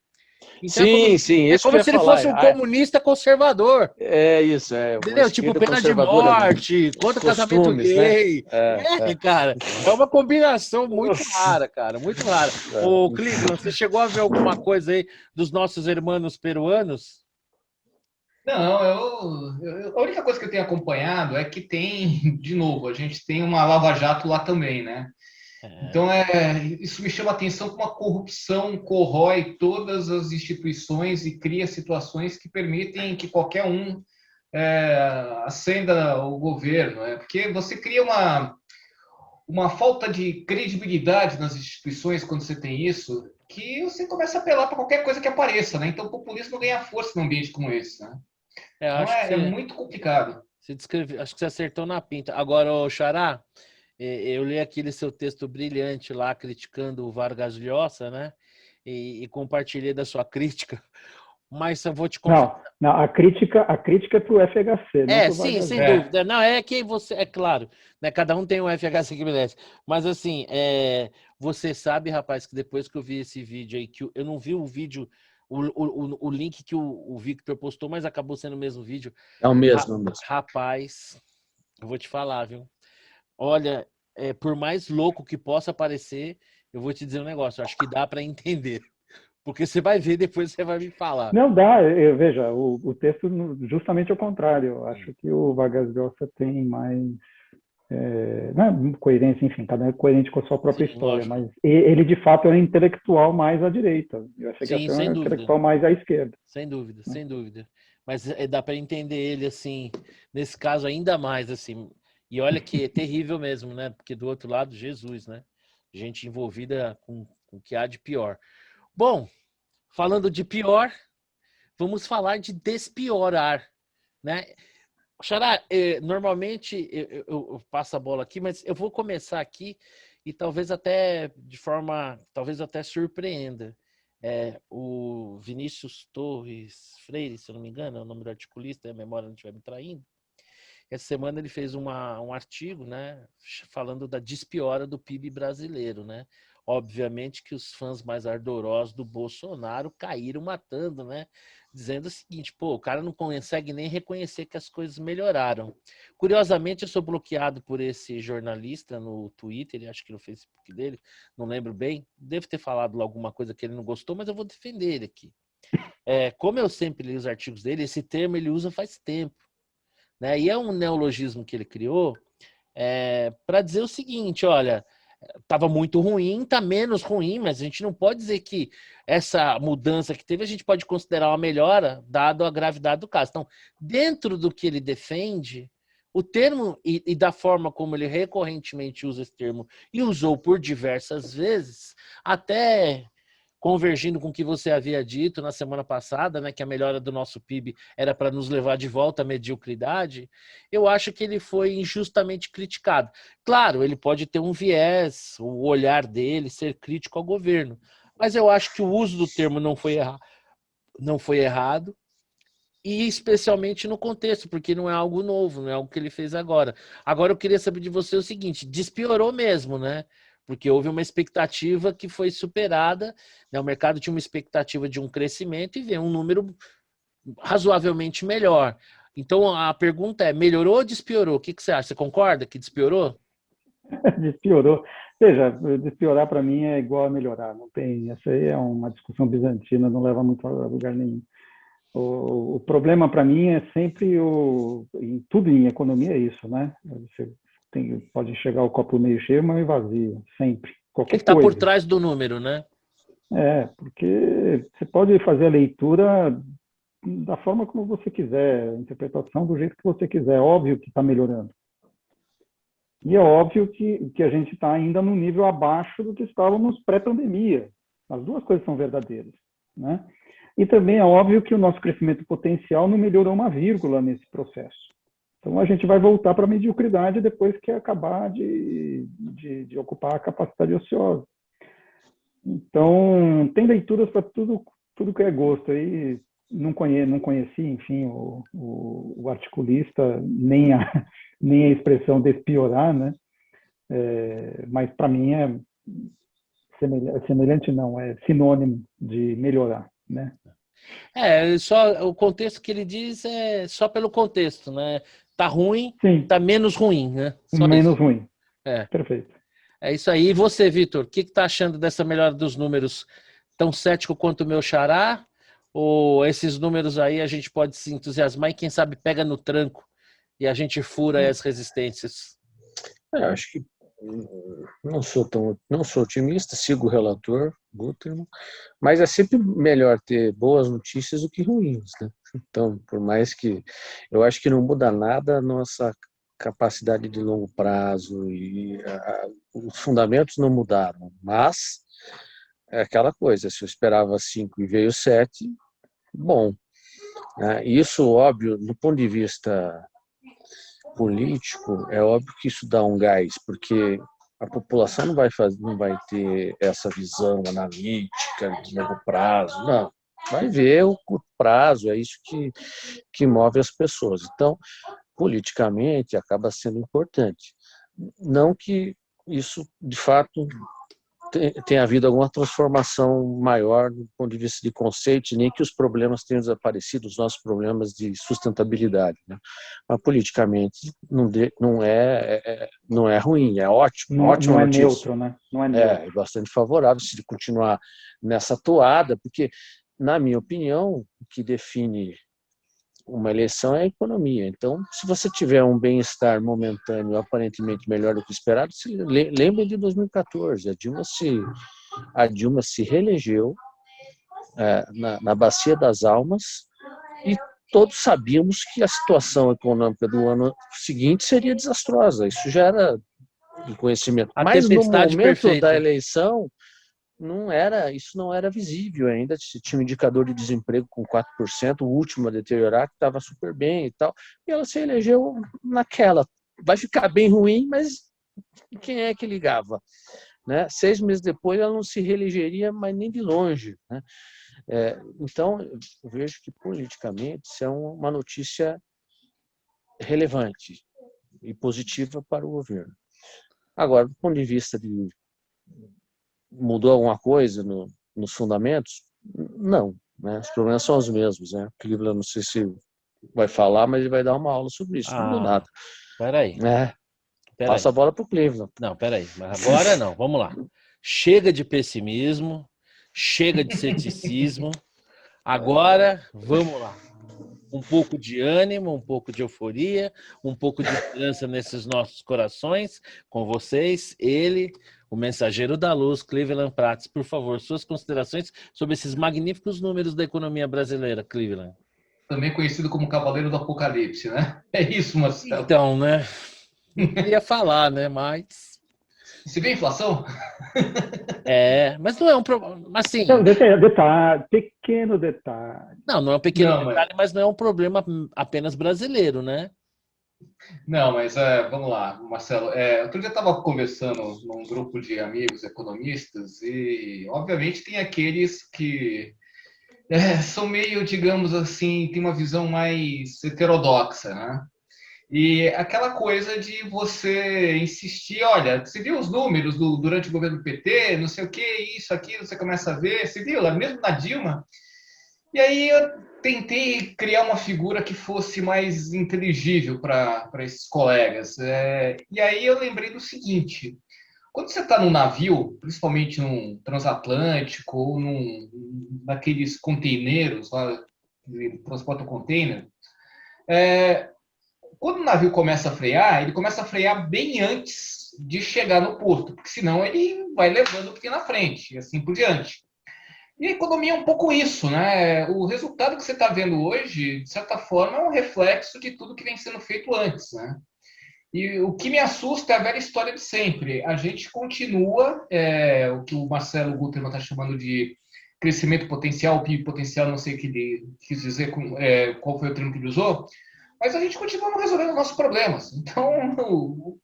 S2: Então,
S1: sim.
S2: É como se ele fosse um comunista conservador.
S1: É isso,
S2: entendeu? Tipo, pena de morte, contra o casamento gay.
S1: Né?
S2: Cara. É uma combinação muito rara, cara. Muito rara. Ô, Cleveland, você chegou a ver alguma coisa aí dos nossos irmãos peruanos?
S4: Não, a única coisa que eu tenho acompanhado é que tem, de novo, a gente tem uma lava-jato lá também, né? Então, isso me chama a atenção como a corrupção corrói todas as instituições e cria situações que permitem que qualquer um ascenda o governo. Porque você cria uma falta de credibilidade nas instituições quando você tem isso, que você começa a apelar para qualquer coisa que apareça, né? Então, o populismo ganha força num ambiente como esse, né? Então, é muito complicado.
S2: Acho que você acertou na pinta. Agora, ô Xará, eu li aquele seu texto brilhante lá criticando o Vargas Llosa, né? e compartilhei da sua crítica, mas eu vou te confessar.
S3: Não, a crítica é para o FHC, não para o
S2: Sim,
S3: Vargas
S2: sem
S3: Llosa.
S2: dúvida. Não, é que você, é claro, né? Cada um tem um FHC que merece. Mas assim, você sabe, rapaz, que depois que eu vi esse vídeo aí, que eu não vi o vídeo, o link que o Victor postou, mas acabou sendo o mesmo vídeo.
S1: É o mesmo, é o mesmo.
S2: Rapaz, eu vou te falar, viu? Olha, por mais louco que possa parecer, eu vou te dizer um negócio, eu acho que dá para entender. Porque você vai ver, depois você vai me falar.
S3: Não dá, veja, o texto justamente ao contrário. Eu acho que o Vargas Llosa tem mais não é coerência, enfim, cada um é coerente com a sua própria
S2: Sim,
S3: história,
S2: lógico.
S3: mas ele de fato é um intelectual mais à direita, e o
S2: Sim,
S3: FHC é
S2: sem
S3: um
S2: dúvida.
S3: intelectual mais à esquerda.
S2: Sem dúvida, sem dúvida. Mas dá para entender ele, assim, nesse caso ainda mais, assim. E olha que é terrível mesmo, né? Porque do outro lado, Jesus, né? Gente envolvida com o que há de pior. Bom, falando de pior, vamos falar de despiorar, né? Xará, normalmente eu passo a bola aqui, mas eu vou começar aqui e talvez até de forma, talvez até surpreenda. O Vinícius Torres Freire, se eu não me engano, é o nome do articulista, a memória não estiver me traindo. Essa semana ele fez um artigo, né, falando da despiora do PIB brasileiro, né? Obviamente que os fãs mais ardorosos do Bolsonaro caíram matando, né? Dizendo o seguinte, pô, o cara não consegue nem reconhecer que as coisas melhoraram. Curiosamente, eu sou bloqueado por esse jornalista no Twitter, acho que no Facebook dele, não lembro bem. Devo ter falado alguma coisa que ele não gostou, mas eu vou defender ele aqui. Como eu sempre li os artigos dele, esse termo ele usa faz tempo, né? E é um neologismo que ele criou para dizer o seguinte, olha, estava muito ruim, está menos ruim, mas a gente não pode dizer que essa mudança que teve, a gente pode considerar uma melhora, dado a gravidade do caso. Então, dentro do que ele defende, o termo, e da forma como ele recorrentemente usa esse termo, e usou por diversas vezes, até convergindo com o que você havia dito na semana passada, né, que a melhora do nosso PIB era para nos levar de volta à mediocridade, eu acho que ele foi injustamente criticado. Claro, ele pode ter um viés, o olhar dele, ser crítico ao governo, mas eu acho que o uso do termo não foi errado, e especialmente no contexto, porque não é algo novo, não é algo que ele fez agora. Agora eu queria saber de você o seguinte, despiorou mesmo, né? Porque houve uma expectativa que foi superada, né? O mercado tinha uma expectativa de um crescimento e veio um número razoavelmente melhor. Então a pergunta é, melhorou ou despiorou? O que você acha? Você concorda que despiorou?
S3: Despiorou. Veja, despiorar para mim é igual a melhorar, não tem, essa aí é uma discussão bizantina, não leva muito a lugar nenhum. O problema para mim é sempre em tudo em economia é isso, né? Você pode enxergar o copo meio cheio, meio vazio, sempre.
S2: O que
S3: Qualquer
S2: está por
S3: coisa.
S2: trás do número, né?
S3: Porque você pode fazer a leitura da forma como você quiser, a interpretação do jeito que você quiser. É óbvio que está melhorando. E é óbvio que a gente está ainda num nível abaixo do que estávamos pré-pandemia. As duas coisas são verdadeiras, né? E também é óbvio que o nosso crescimento potencial não melhorou uma vírgula nesse processo. Então, a gente vai voltar para a mediocridade depois que acabar de ocupar a capacidade ociosa. Então, tem leituras para tudo que é gosto. Aí não conheci, enfim, o articulista, nem a expressão despiorar, né? Mas, para mim, é semelhante, não, é sinônimo de melhorar, né?
S2: Só o contexto que ele diz é só pelo contexto, né? Tá ruim,
S3: Sim,
S2: tá menos ruim, né? Só
S3: menos
S2: isso.
S3: ruim.
S2: É,
S3: Perfeito.
S2: é isso aí. E você, Vitor, o que tá achando dessa melhora dos números? Tão cético quanto o meu xará? Ou esses números aí a gente pode se entusiasmar e quem sabe pega no tranco e a gente fura as resistências?
S1: Acho que não sou otimista, sigo o relator, Guterman, mas é sempre melhor ter boas notícias do que ruins, né? Então, por mais que eu acho que não muda nada a nossa capacidade de longo prazo e os fundamentos não mudaram, mas é aquela coisa, se eu esperava 5 e veio 7, bom, né? Isso, óbvio, do ponto de vista político, é óbvio que isso dá um gás, porque A população não vai ter essa visão analítica de longo prazo, não. Vai ver o curto prazo, é isso que move as pessoas. Então, politicamente, acaba sendo importante. Não que isso, de fato, tenha havido alguma transformação maior do ponto de vista de conceito, nem que os problemas tenham desaparecido, os nossos problemas de sustentabilidade, né? Mas politicamente não é ruim, é ótimo, ótima
S3: Não é
S1: notícia.
S3: neutro, né? Não é neutro.
S1: É bastante favorável se continuar nessa toada, porque, na minha opinião, o que define uma eleição é a economia. Então, se você tiver um bem-estar momentâneo, aparentemente melhor do que esperado, lembre de 2014. A Dilma se reelegeu na Bacia das Almas e todos sabíamos que a situação econômica do ano seguinte seria desastrosa. Isso já era de conhecimento. Mas no momento
S2: perfeita.
S1: da eleição, isso não era visível ainda. Tinha um indicador de desemprego com 4%, o último a deteriorar, que estava super bem e tal. E ela se elegeu naquela. Vai ficar bem ruim, mas quem é que ligava? Né? 6 meses depois, ela não se reelegeria, mas nem de longe. Né? Então, eu vejo que politicamente isso é uma notícia relevante e positiva para o governo. Agora, do ponto de vista de mudou alguma coisa nos fundamentos? Não, né? Os problemas são os mesmos, né? Cleveland, não sei se vai falar, mas ele vai dar uma aula sobre isso. Não mudou nada.
S2: Peraí.
S1: Passa a bola para o Cleveland.
S2: Não, peraí. Mas agora não. Vamos lá. Chega de pessimismo, chega de ceticismo. Agora, vamos lá. Um pouco de ânimo, um pouco de euforia, um pouco de esperança nesses nossos corações. Com vocês, ele, o mensageiro da luz, Cleveland Prates. Por favor, suas considerações sobre esses magníficos números da economia brasileira, Cleveland.
S4: Também conhecido como Cavaleiro do Apocalipse, né? É isso, Marcelo.
S2: Então, né? Não queria falar, né? Mas...
S4: Você vê a inflação?
S2: Mas não é um problema. Assim,
S3: Detalhe, pequeno detalhe.
S2: não é um pequeno detalhe, mas não é um problema apenas brasileiro, né?
S4: Não, mas vamos lá, Marcelo. Outro dia eu estava conversando num grupo de amigos economistas e, obviamente, tem aqueles que são meio, digamos assim, tem uma visão mais heterodoxa, né? E aquela coisa de você insistir, olha, você viu os números durante o governo do PT, não sei o que, isso, aquilo, você começa a ver, você viu, mesmo na Dilma. E aí eu tentei criar uma figura que fosse mais inteligível para esses colegas. E aí eu lembrei do seguinte, quando você está num navio, principalmente num transatlântico ou naqueles containeiros lá, que transportam container, quando o navio começa a frear, ele começa a frear bem antes de chegar no porto, porque senão ele vai levando o que tem na frente, e assim por diante. E a economia é um pouco isso, né? O resultado que você está vendo hoje, de certa forma, é um reflexo de tudo que vem sendo feito antes, né? E o que me assusta é a velha história de sempre. A gente continua, o que o Marcelo Guterman está chamando de crescimento potencial, PIB potencial, não sei o que ele quis dizer, qual foi o termo que ele usou, mas a gente continua não resolvendo nossos problemas. Então,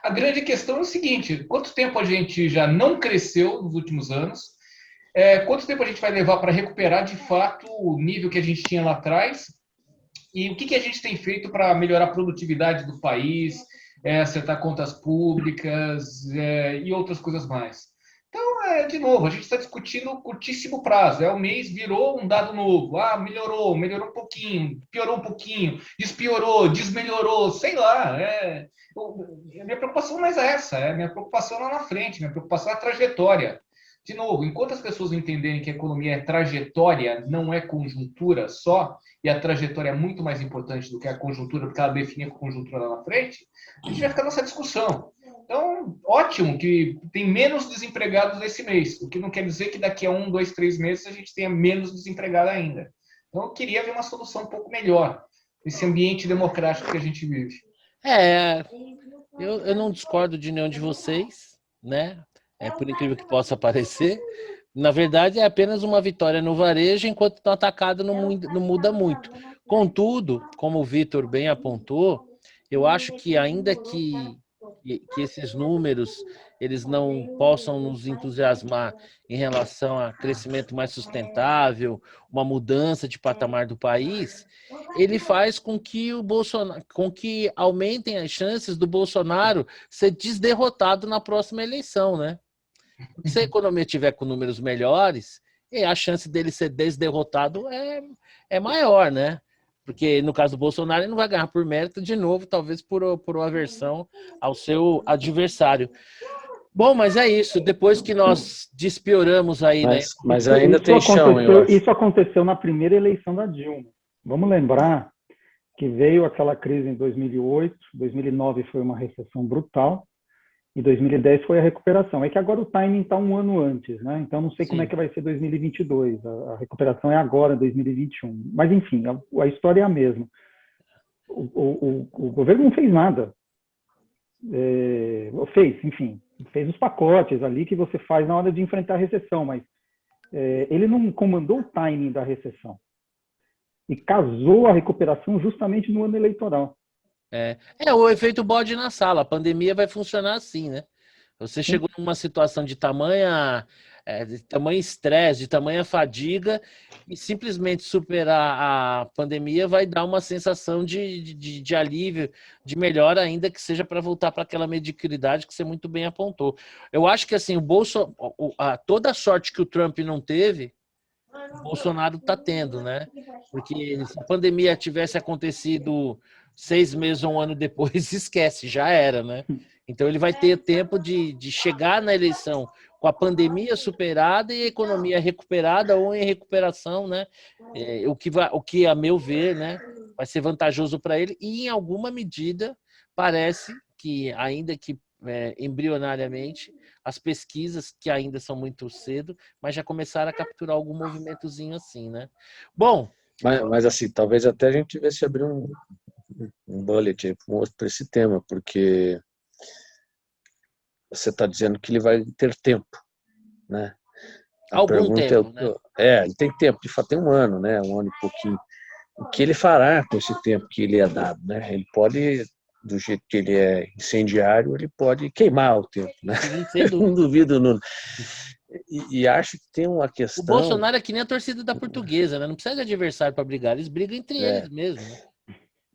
S4: a grande questão é o seguinte, quanto tempo a gente já não cresceu nos últimos anos? Quanto tempo a gente vai levar para recuperar, de fato, o nível que a gente tinha lá atrás? E o que a gente tem feito para melhorar a produtividade do país, acertar contas públicas e outras coisas mais? Então, de novo, a gente está discutindo curtíssimo prazo. O mês virou um dado novo. Melhorou um pouquinho, piorou um pouquinho, despiorou, desmelhorou, sei lá. Minha preocupação não é essa. Minha preocupação lá na frente, minha preocupação é a trajetória. De novo, enquanto as pessoas entenderem que a economia é trajetória, não é conjuntura só, e a trajetória é muito mais importante do que a conjuntura, porque ela define a conjuntura lá na frente, a gente vai ficar nessa discussão. Então, ótimo que tem menos desempregados esse mês, o que não quer dizer que daqui a 1, 2, 3 meses a gente tenha menos desempregado ainda. Então, eu queria ver uma solução um pouco melhor nesse ambiente democrático que a gente vive.
S2: Eu não discordo de nenhum de vocês, né? Por incrível que possa parecer, na verdade é apenas uma vitória no varejo, enquanto no atacado não muda muito. Contudo, como o Vitor bem apontou, eu acho que ainda que que esses números eles não possam nos entusiasmar em relação a crescimento mais sustentável, uma mudança de patamar do país, ele faz com que o Bolsonaro, com que aumentem as chances do Bolsonaro ser desderrotado na próxima eleição, né? Porque se a economia tiver com números melhores, a chance dele ser desderrotado é maior, né? Porque no caso do Bolsonaro, ele não vai ganhar por mérito de novo, talvez por uma aversão ao seu adversário. Bom, mas é isso. Depois que nós despioramos aí, né?
S1: Mas ainda tem chão, eu acho.
S3: Isso aconteceu na primeira eleição da Dilma. Vamos lembrar que veio aquela crise em 2008, 2009 foi uma recessão brutal, e 2010 foi a recuperação. É que agora o timing está um ano antes, né? Então não sei como é que vai ser 2022. A recuperação é agora, 2021. Mas enfim, a história é a mesma. O governo não fez nada. Fez os pacotes ali que você faz na hora de enfrentar a recessão, mas ele não comandou o timing da recessão. E casou a recuperação justamente no ano eleitoral.
S2: O efeito bode na sala. A pandemia vai funcionar assim, né? Você chegou numa situação de tamanho estresse, de tamanha fadiga, e simplesmente superar a pandemia vai dar uma sensação de alívio, de melhora, ainda que seja para voltar para aquela mediocridade que você muito bem apontou. Eu acho que assim, toda a sorte que o Trump não teve, o Bolsonaro está tendo, né? Porque se a pandemia tivesse acontecido 6 meses ou um ano depois, esquece, já era, né? Então ele vai ter tempo de chegar na eleição com a pandemia superada e a economia recuperada ou em recuperação, né? O que, a meu ver, né, vai ser vantajoso para ele, e em alguma medida parece que, ainda que embrionariamente, as pesquisas, que ainda são muito cedo, mas já começaram a capturar algum movimentozinho assim, né? Bom...
S1: Mas assim, talvez até a gente tivesse que abrir um bullet para esse tema, porque você está dizendo que ele vai ter tempo, né?
S2: Algum tempo, né?
S1: Ele tem tempo, de fato tem um ano, né? Um ano e pouquinho. O que ele fará com esse tempo que ele é dado, né? Ele pode, do jeito que ele é incendiário, ele pode queimar o tempo, né? Não duvido. E acho que tem uma questão...
S2: O Bolsonaro é que nem a torcida da Portuguesa, né? Não precisa de adversário para brigar, eles brigam entre eles mesmo, né?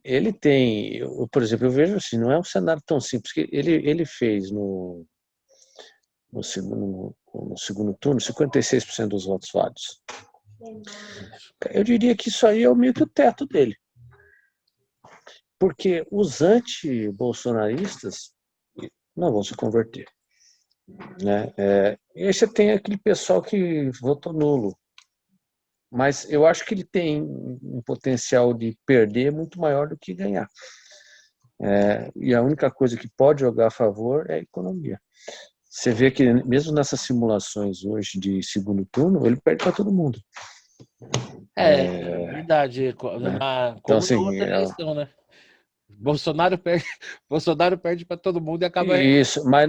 S1: Ele tem, por exemplo, eu vejo assim, não é um cenário tão simples, que ele fez no segundo turno 56% dos votos válidos. Eu diria que isso aí é meio que o teto dele. Porque os anti-bolsonaristas não vão se converter, né? E aí você tem aquele pessoal que votou nulo. Mas eu acho que ele tem um potencial de perder muito maior do que ganhar. E a única coisa que pode jogar a favor é a economia. Você vê que mesmo nessas simulações hoje de segundo turno, ele perde para todo mundo.
S2: Verdade. Como
S1: então, assim,
S2: na outra eleição, né? Bolsonaro perde para todo mundo e acaba...
S1: Isso, mas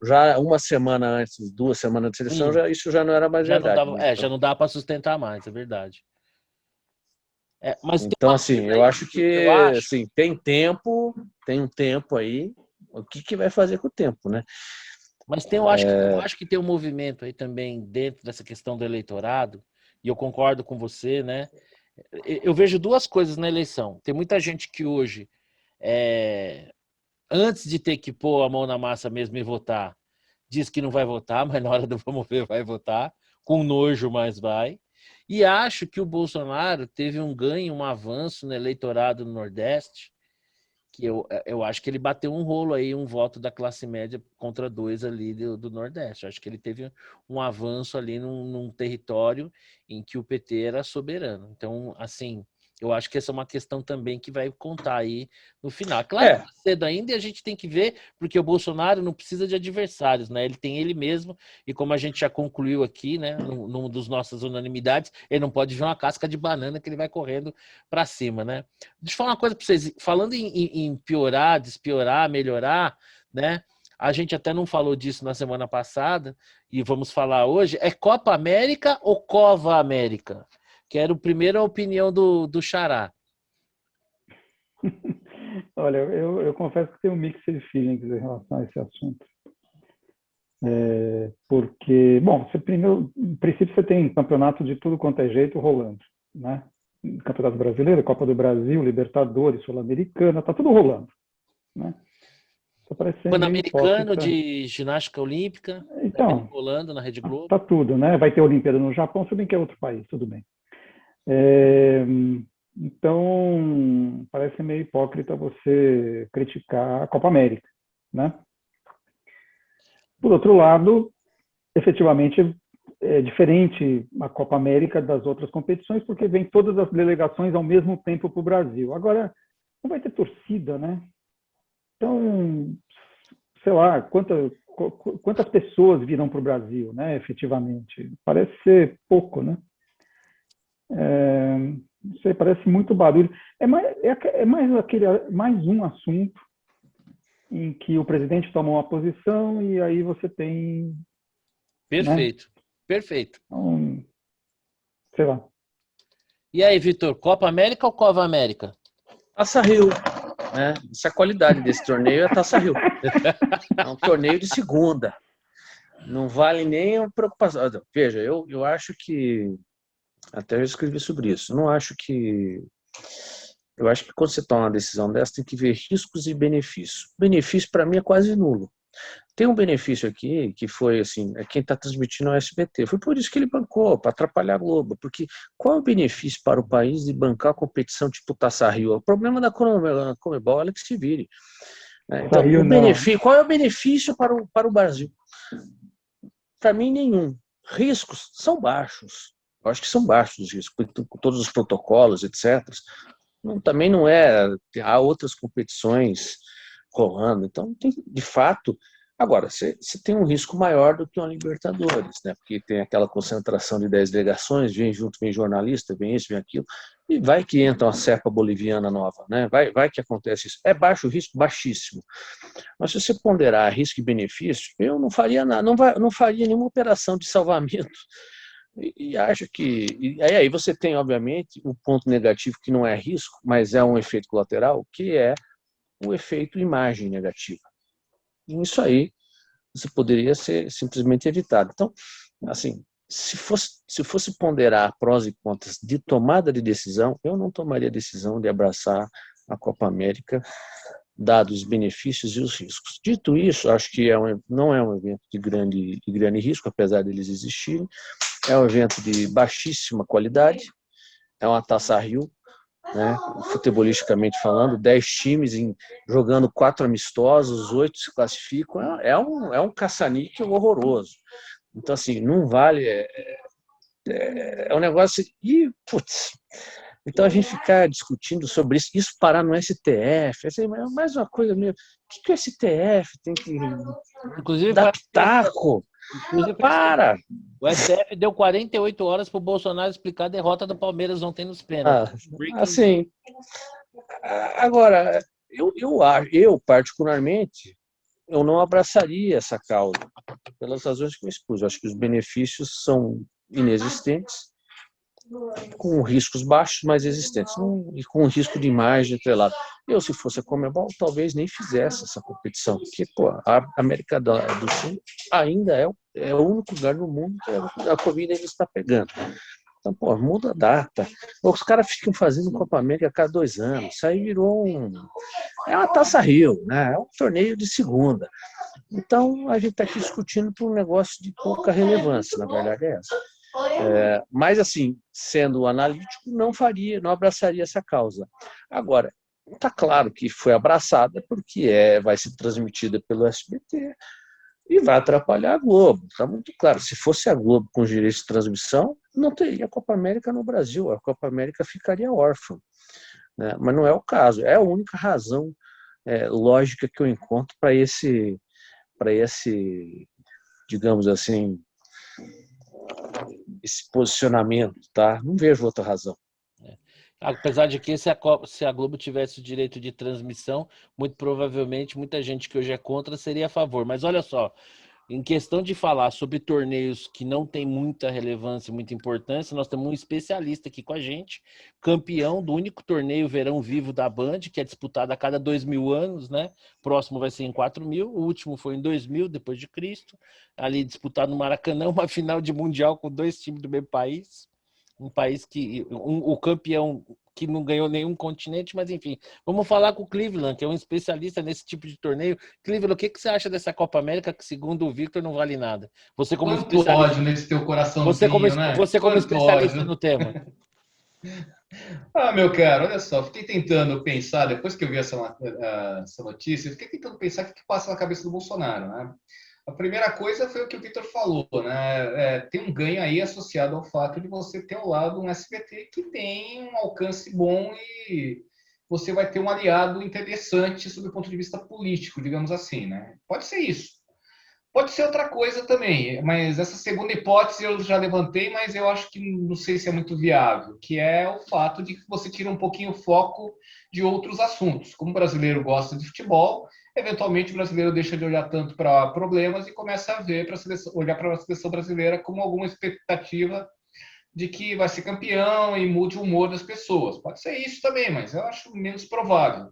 S1: já uma semana antes, 2 semanas antes da eleição, isso já não era mais verdade.
S2: Já não dá para sustentar mais, é verdade. Mas
S1: então, assim, eu acho que assim, tem um tempo aí. O que vai fazer com o tempo, né?
S2: Mas eu acho que tem um movimento aí também dentro dessa questão do eleitorado, e eu concordo com você, né? Eu vejo 2 coisas na eleição. Tem muita gente que hoje, antes de ter que pôr a mão na massa mesmo e votar, diz que não vai votar, mas na hora do vamos ver vai votar, com nojo, mas vai. E acho que o Bolsonaro teve um ganho, um avanço no eleitorado no Nordeste, que eu acho que ele bateu um rolo aí, um voto da classe média contra 2 ali do Nordeste. Eu acho que ele teve um avanço ali num território em que o PT era soberano. Então, assim, eu acho que essa é uma questão também que vai contar aí no final. Claro que tá cedo ainda, e a gente tem que ver, porque o Bolsonaro não precisa de adversários, né? Ele tem ele mesmo, e como a gente já concluiu aqui, né, num dos nossas unanimidades, ele não pode ver uma casca de banana que ele vai correndo para cima, né? Deixa eu falar uma coisa para vocês. Falando em piorar, despiorar, melhorar, né? A gente até não falou disso na semana passada, e vamos falar hoje. É Copa América ou Cova América? Quero primeiro a opinião do Xará.
S3: Olha, eu confesso que tenho um mixed feelings em relação a esse assunto. Porque, bom, você primeiro, em princípio, você tem campeonato de tudo quanto é jeito rolando, né? Campeonato Brasileiro, Copa do Brasil, Libertadores, Sul-Americana, tá tudo rolando, né? Só parece ser meio
S2: Pan-Americano
S3: hipócrita.
S2: de ginástica olímpica,
S3: Então,
S2: rolando na Rede Globo.
S3: tá tudo, né? Vai ter Olimpíada no Japão, se bem que é outro país, tudo bem. Então, parece meio hipócrita você criticar a Copa América, né? Por outro lado, efetivamente, é diferente a Copa América das outras competições, porque vem todas as delegações ao mesmo tempo para o Brasil. Agora, não vai ter torcida, né? Então, sei lá, quantas pessoas virão para o Brasil, né, efetivamente? Parece ser pouco, né? Não sei, parece muito barulho. É mais um assunto em que o presidente toma uma posição e aí você tem...
S2: Perfeito,
S3: né?
S2: Perfeito.
S3: Então, sei lá.
S2: E aí, Vitor, Copa América ou Cova América?
S1: Taça Rio, né? Essa é a qualidade desse torneio, é a Taça Rio. É um torneio de segunda. Não vale nem a preocupação. Veja, eu acho que... Até eu escrevi sobre isso. Eu acho que quando você toma uma decisão dessa, tem que ver riscos e benefícios. O benefício, para mim, é quase nulo. Tem um benefício aqui, que foi assim, quem está transmitindo é o SBT. Foi por isso que ele bancou, para atrapalhar a Globo. Porque qual é o benefício para o país de bancar a competição tipo Taça Rio? O problema da Conmebol é que se vire. Então,
S3: Saiu,
S1: o benefício, qual é o benefício para o Brasil? Para mim, nenhum. Riscos são baixos. Eu acho que são baixos os riscos, com todos os protocolos, etc. Também não é... Há outras competições rolando. Então, de fato... Agora, você tem um risco maior do que uma Libertadores, né? Porque tem aquela concentração de 10 delegações, vem junto, vem jornalista, vem isso, vem aquilo, e vai que entra uma cepa boliviana nova, né? Vai que acontece isso. É baixo o risco? Baixíssimo. Mas se você ponderar risco e benefício, eu não faria nada, não faria nenhuma operação de salvamento. E acho que... Aí você tem, obviamente, o ponto negativo que não é risco, mas é um efeito colateral, que é o efeito imagem negativa. E isso aí você poderia ser simplesmente evitado. Então, assim, se fosse ponderar prós e contras de tomada de decisão, eu não tomaria a decisão de abraçar a Copa América, dados os benefícios e os riscos. Dito isso, acho que não é um evento de grande risco, apesar deles existirem. É um evento de baixíssima qualidade, é uma Taça Rio, né? Futebolisticamente falando, 10 times jogando 4 amistosos, 8 se classificam, é um caça-níquel horroroso. Então, assim, não vale, é um negócio... E, putz, então a gente ficar discutindo sobre isso parar no STF, assim, é mais uma coisa mesmo. O que o STF tem que
S2: Inclusive,
S1: dar pitaco? Para!
S2: O STF deu 48 horas para o Bolsonaro explicar a derrota do Palmeiras ontem nos pênaltis.
S1: Assim, agora, eu particularmente, eu não abraçaria essa causa, pelas razões que eu expus. Eu acho que os benefícios são inexistentes, com riscos baixos, mas existentes, e com risco de imagem atrelado. Eu, se fosse a Conmebol, talvez nem fizesse essa competição, porque a América do Sul ainda é o único lugar no mundo que a Covid ainda está pegando. Então, muda a data. Os caras ficam fazendo Copa América a cada 2 anos. Isso aí virou é uma Taça Rio, né? É um torneio de segunda. Então, a gente está aqui discutindo por um negócio de pouca relevância, na verdade é essa. Mas, assim, sendo analítico, não abraçaria essa causa. Agora, está claro que foi abraçada porque vai ser transmitida pelo SBT e vai atrapalhar a Globo. Está muito claro. Se fosse a Globo com os direitos de transmissão, não teria Copa América no Brasil. A Copa América ficaria órfã, né? Mas não é o caso. É a única razão lógica que eu encontro para esse, digamos assim, esse posicionamento, tá? Não vejo outra razão.
S2: Apesar de que se a Globo tivesse o direito de transmissão, muito provavelmente muita gente que hoje é contra seria a favor. Mas olha só, Em questão de falar sobre torneios que não tem muita relevância, muita importância, nós temos um especialista aqui com a gente, campeão do único torneio Verão Vivo da Band, que é disputado a cada 2.000 anos, né? O próximo vai ser em 4.000, o último foi em 2000, depois de Cristo, ali disputado no Maracanã, uma final de Mundial com 2 times do mesmo país, um país que o campeão que não ganhou nenhum continente, mas enfim, vamos falar com o Cleveland, que é um especialista nesse tipo de torneio. Cleveland, o que você acha dessa Copa América que, segundo o Victor, não vale nada? Você como
S4: Quanto
S2: especialista,
S4: ódio nesse teu coraçãozinho, né?
S2: você como
S4: Quanto
S2: especialista
S4: ódio.
S2: no tema.
S4: Ah, meu caro, olha só, fiquei tentando pensar, depois que eu vi essa notícia, fiquei tentando pensar o que passa na cabeça do Bolsonaro, né? A primeira coisa foi o que o Vitor falou, né? Tem um ganho aí associado ao fato de você ter ao lado um SBT que tem um alcance bom e você vai ter um aliado interessante sob o ponto de vista político, digamos assim, né? Pode ser isso. Pode ser outra coisa também, mas essa segunda hipótese eu já levantei, mas eu acho que não sei se é muito viável, que é o fato de que você tira um pouquinho o foco de outros assuntos. Como o brasileiro gosta de futebol, eventualmente o brasileiro deixa de olhar tanto para problemas e começa a ver olhar para a seleção brasileira como alguma expectativa de que vai ser campeão e mude o humor das pessoas. Pode ser isso também, mas eu acho menos provável.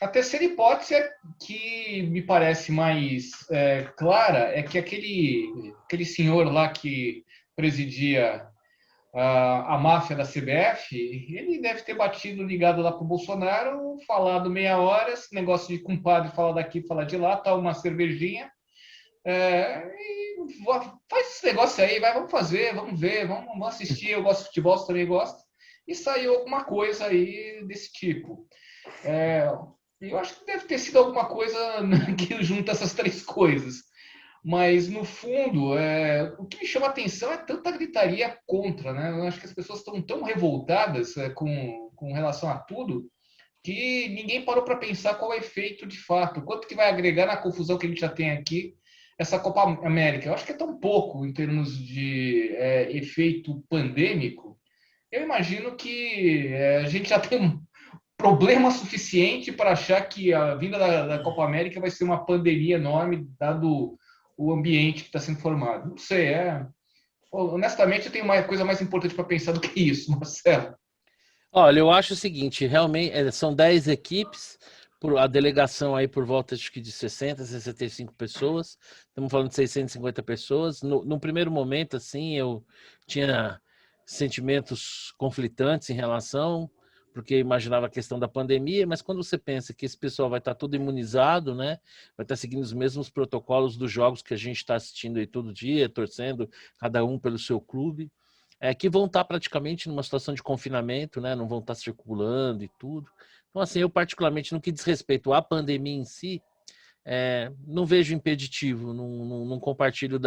S4: A terceira hipótese que me parece mais clara é que aquele senhor lá que presidia a máfia da CBF, ele deve ter batido ligado lá para o Bolsonaro, falado meia hora, esse negócio de compadre, falar daqui, falar de lá, tá uma cervejinha, e faz esse negócio aí, vamos fazer, vamos ver, vamos assistir, eu gosto de futebol, você também gosta, e saiu alguma coisa aí desse tipo. Eu acho que deve ter sido alguma coisa que junta essas 3 coisas. Mas, no fundo, o que me chama a atenção é tanta gritaria contra, né? Eu acho que as pessoas estão tão revoltadas com relação a tudo que ninguém parou para pensar qual é o efeito de fato, quanto que vai agregar na confusão que a gente já tem aqui essa Copa América. Eu acho que é tão pouco em termos de efeito pandêmico. Eu imagino que a gente já tem problema suficiente para achar que a vinda da Copa América vai ser uma pandemia enorme, dado o ambiente que está sendo formado. Não sei, honestamente, eu tenho uma coisa mais importante para pensar do que isso, Marcelo.
S2: Olha, eu acho o seguinte, realmente, são 10 equipes, a delegação aí por volta acho que de 60, 65 pessoas, estamos falando de 650 pessoas. No primeiro momento, assim, eu tinha sentimentos conflitantes em relação, porque eu imaginava a questão da pandemia, mas quando você pensa que esse pessoal vai estar todo imunizado, né, vai estar seguindo os mesmos protocolos dos jogos que a gente está assistindo aí todo dia, torcendo cada um pelo seu clube, que vão estar praticamente numa situação de confinamento, né? Não vão estar circulando e tudo. Então, assim, eu particularmente, no que diz respeito à pandemia em si, não vejo impeditivo, não compartilho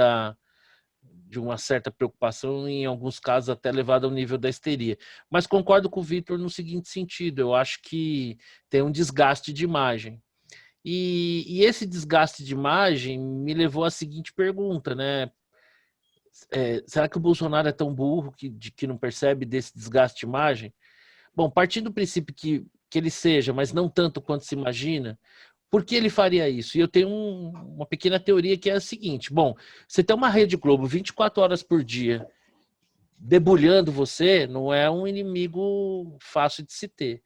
S2: de uma certa preocupação, em alguns casos até levada ao nível da histeria. Mas concordo com o Victor no seguinte sentido, eu acho que tem um desgaste de imagem. E esse desgaste de imagem me levou à seguinte pergunta, né? Será que o Bolsonaro é tão burro que não percebe desse desgaste de imagem? Bom, partindo do princípio que ele seja, mas não tanto quanto se imagina, por que ele faria isso? E eu tenho uma pequena teoria que é a seguinte: bom, você tem uma Rede Globo 24 horas por dia debulhando você, não é um inimigo fácil de se ter.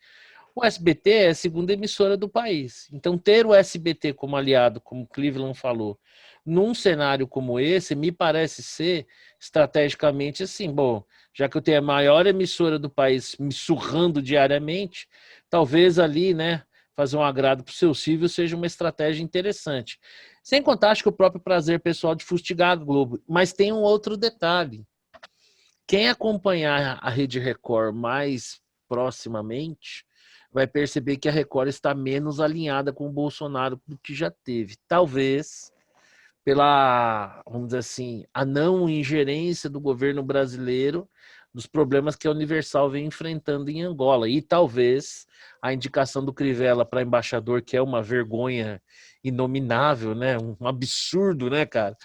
S2: O SBT é a segunda emissora do país. Então, ter o SBT como aliado, como Cleveland falou, num cenário como esse, me parece ser estrategicamente assim, bom, já que eu tenho a maior emissora do país me surrando diariamente, talvez ali, né, fazer um agrado para o seu Silvio seja uma estratégia interessante. Sem contar, acho que o próprio prazer pessoal de fustigar a Globo. Mas tem um outro detalhe. Quem acompanhar a Rede Record mais proximamente vai perceber que a Record está menos alinhada com o Bolsonaro do que já teve. Talvez pela, vamos dizer assim, a não ingerência do governo brasileiro dos problemas que a Universal vem enfrentando em Angola. E talvez a indicação do Crivella para embaixador, que é uma vergonha inominável, né? Um absurdo, né, cara?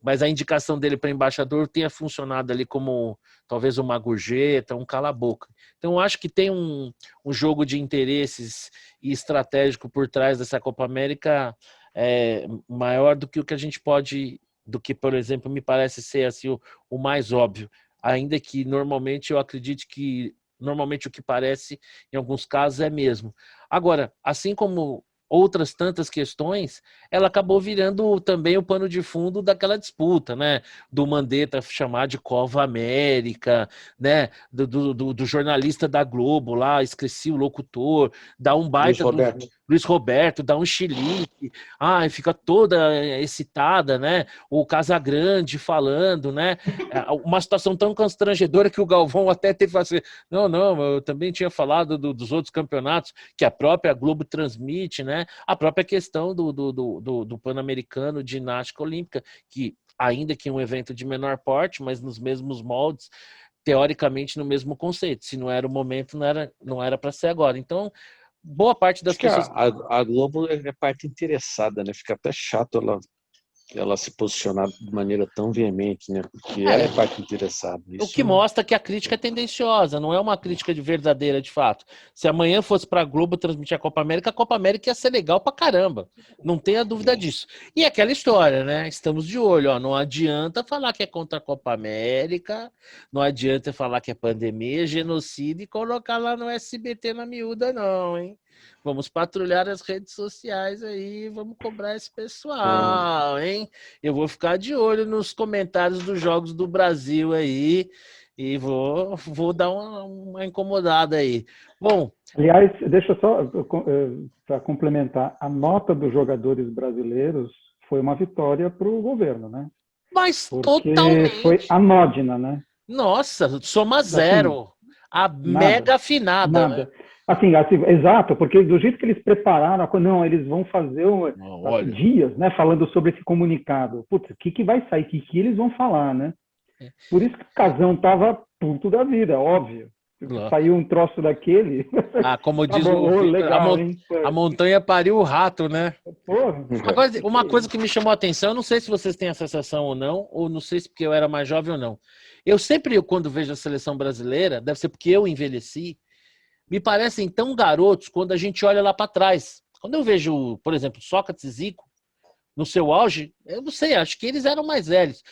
S2: Mas a indicação dele para embaixador tenha funcionado ali como talvez uma gorjeta, um cala-boca. Então, eu acho que tem um jogo de interesses e estratégico por trás dessa Copa América maior do que o que a gente pode, do que, por exemplo, me parece ser assim, o mais óbvio. Ainda que normalmente eu acredite que normalmente o que parece, em alguns casos, é mesmo. Agora, assim como outras tantas questões, ela acabou virando também o pano de fundo daquela disputa, né? Do Mandetta chamar de Cova América, né? Do jornalista da Globo lá, esqueci o locutor, dá um
S1: Luiz
S2: baita do
S1: Roberto.
S2: Luiz Roberto, dá um chilique, fica toda excitada, né? O Casagrande falando, né? Uma situação tão constrangedora que o Galvão até teve que fazer. Não, eu também tinha falado dos outros campeonatos que a própria Globo transmite, né? A própria questão do Pan-Americano de ginástica olímpica, que ainda que um evento de menor porte, mas nos mesmos moldes, teoricamente no mesmo conceito. Se não era o momento, não era para ser agora. Então, boa parte das
S1: Acho que
S2: pessoas.
S1: a Globo é parte interessada, né? Fica até chato ela se posicionar de maneira tão veemente, né? Porque ela é parte interessada.
S2: O que mostra que a crítica é tendenciosa, não é uma crítica verdadeira de fato. Se amanhã fosse para a Globo transmitir a Copa América ia ser legal pra caramba. Não tenha dúvida disso. E aquela história, né? Estamos de olho, ó. Não adianta falar que é contra a Copa América, não adianta falar que é pandemia, genocídio e colocar lá no SBT na miúda, não, hein? Vamos patrulhar as redes sociais aí, vamos cobrar esse pessoal, hein? Eu vou ficar de olho nos comentários dos jogos do Brasil aí e vou dar uma incomodada aí. Bom,
S3: aliás, deixa eu só para complementar, a nota dos jogadores brasileiros foi uma vitória para o governo, né?
S2: mas
S3: Porque
S2: totalmente.
S3: foi anódina, né?
S2: Nossa, soma zero. A mega afinada,
S3: nada.
S2: né?
S3: Assim, exato, porque do jeito que eles prepararam, não, eles vão fazer dias, né, falando sobre esse comunicado. Putz, o que vai sair? O que eles vão falar, né? Por isso que o Casão tava puto da vida, óbvio. Saiu um troço daquele.
S2: Como diz o
S3: legal,
S2: a montanha pariu o rato, né?
S3: Porra.
S2: Agora, uma coisa que me chamou a atenção, eu não sei se vocês têm essa sensação ou não sei se porque eu era mais jovem ou não. Eu sempre, quando vejo a seleção brasileira, deve ser porque eu envelheci, me parecem tão garotos quando a gente olha lá para trás. Quando eu vejo, por exemplo, Sócrates e Zico, no seu auge, eu não sei, acho que eles eram mais velhos.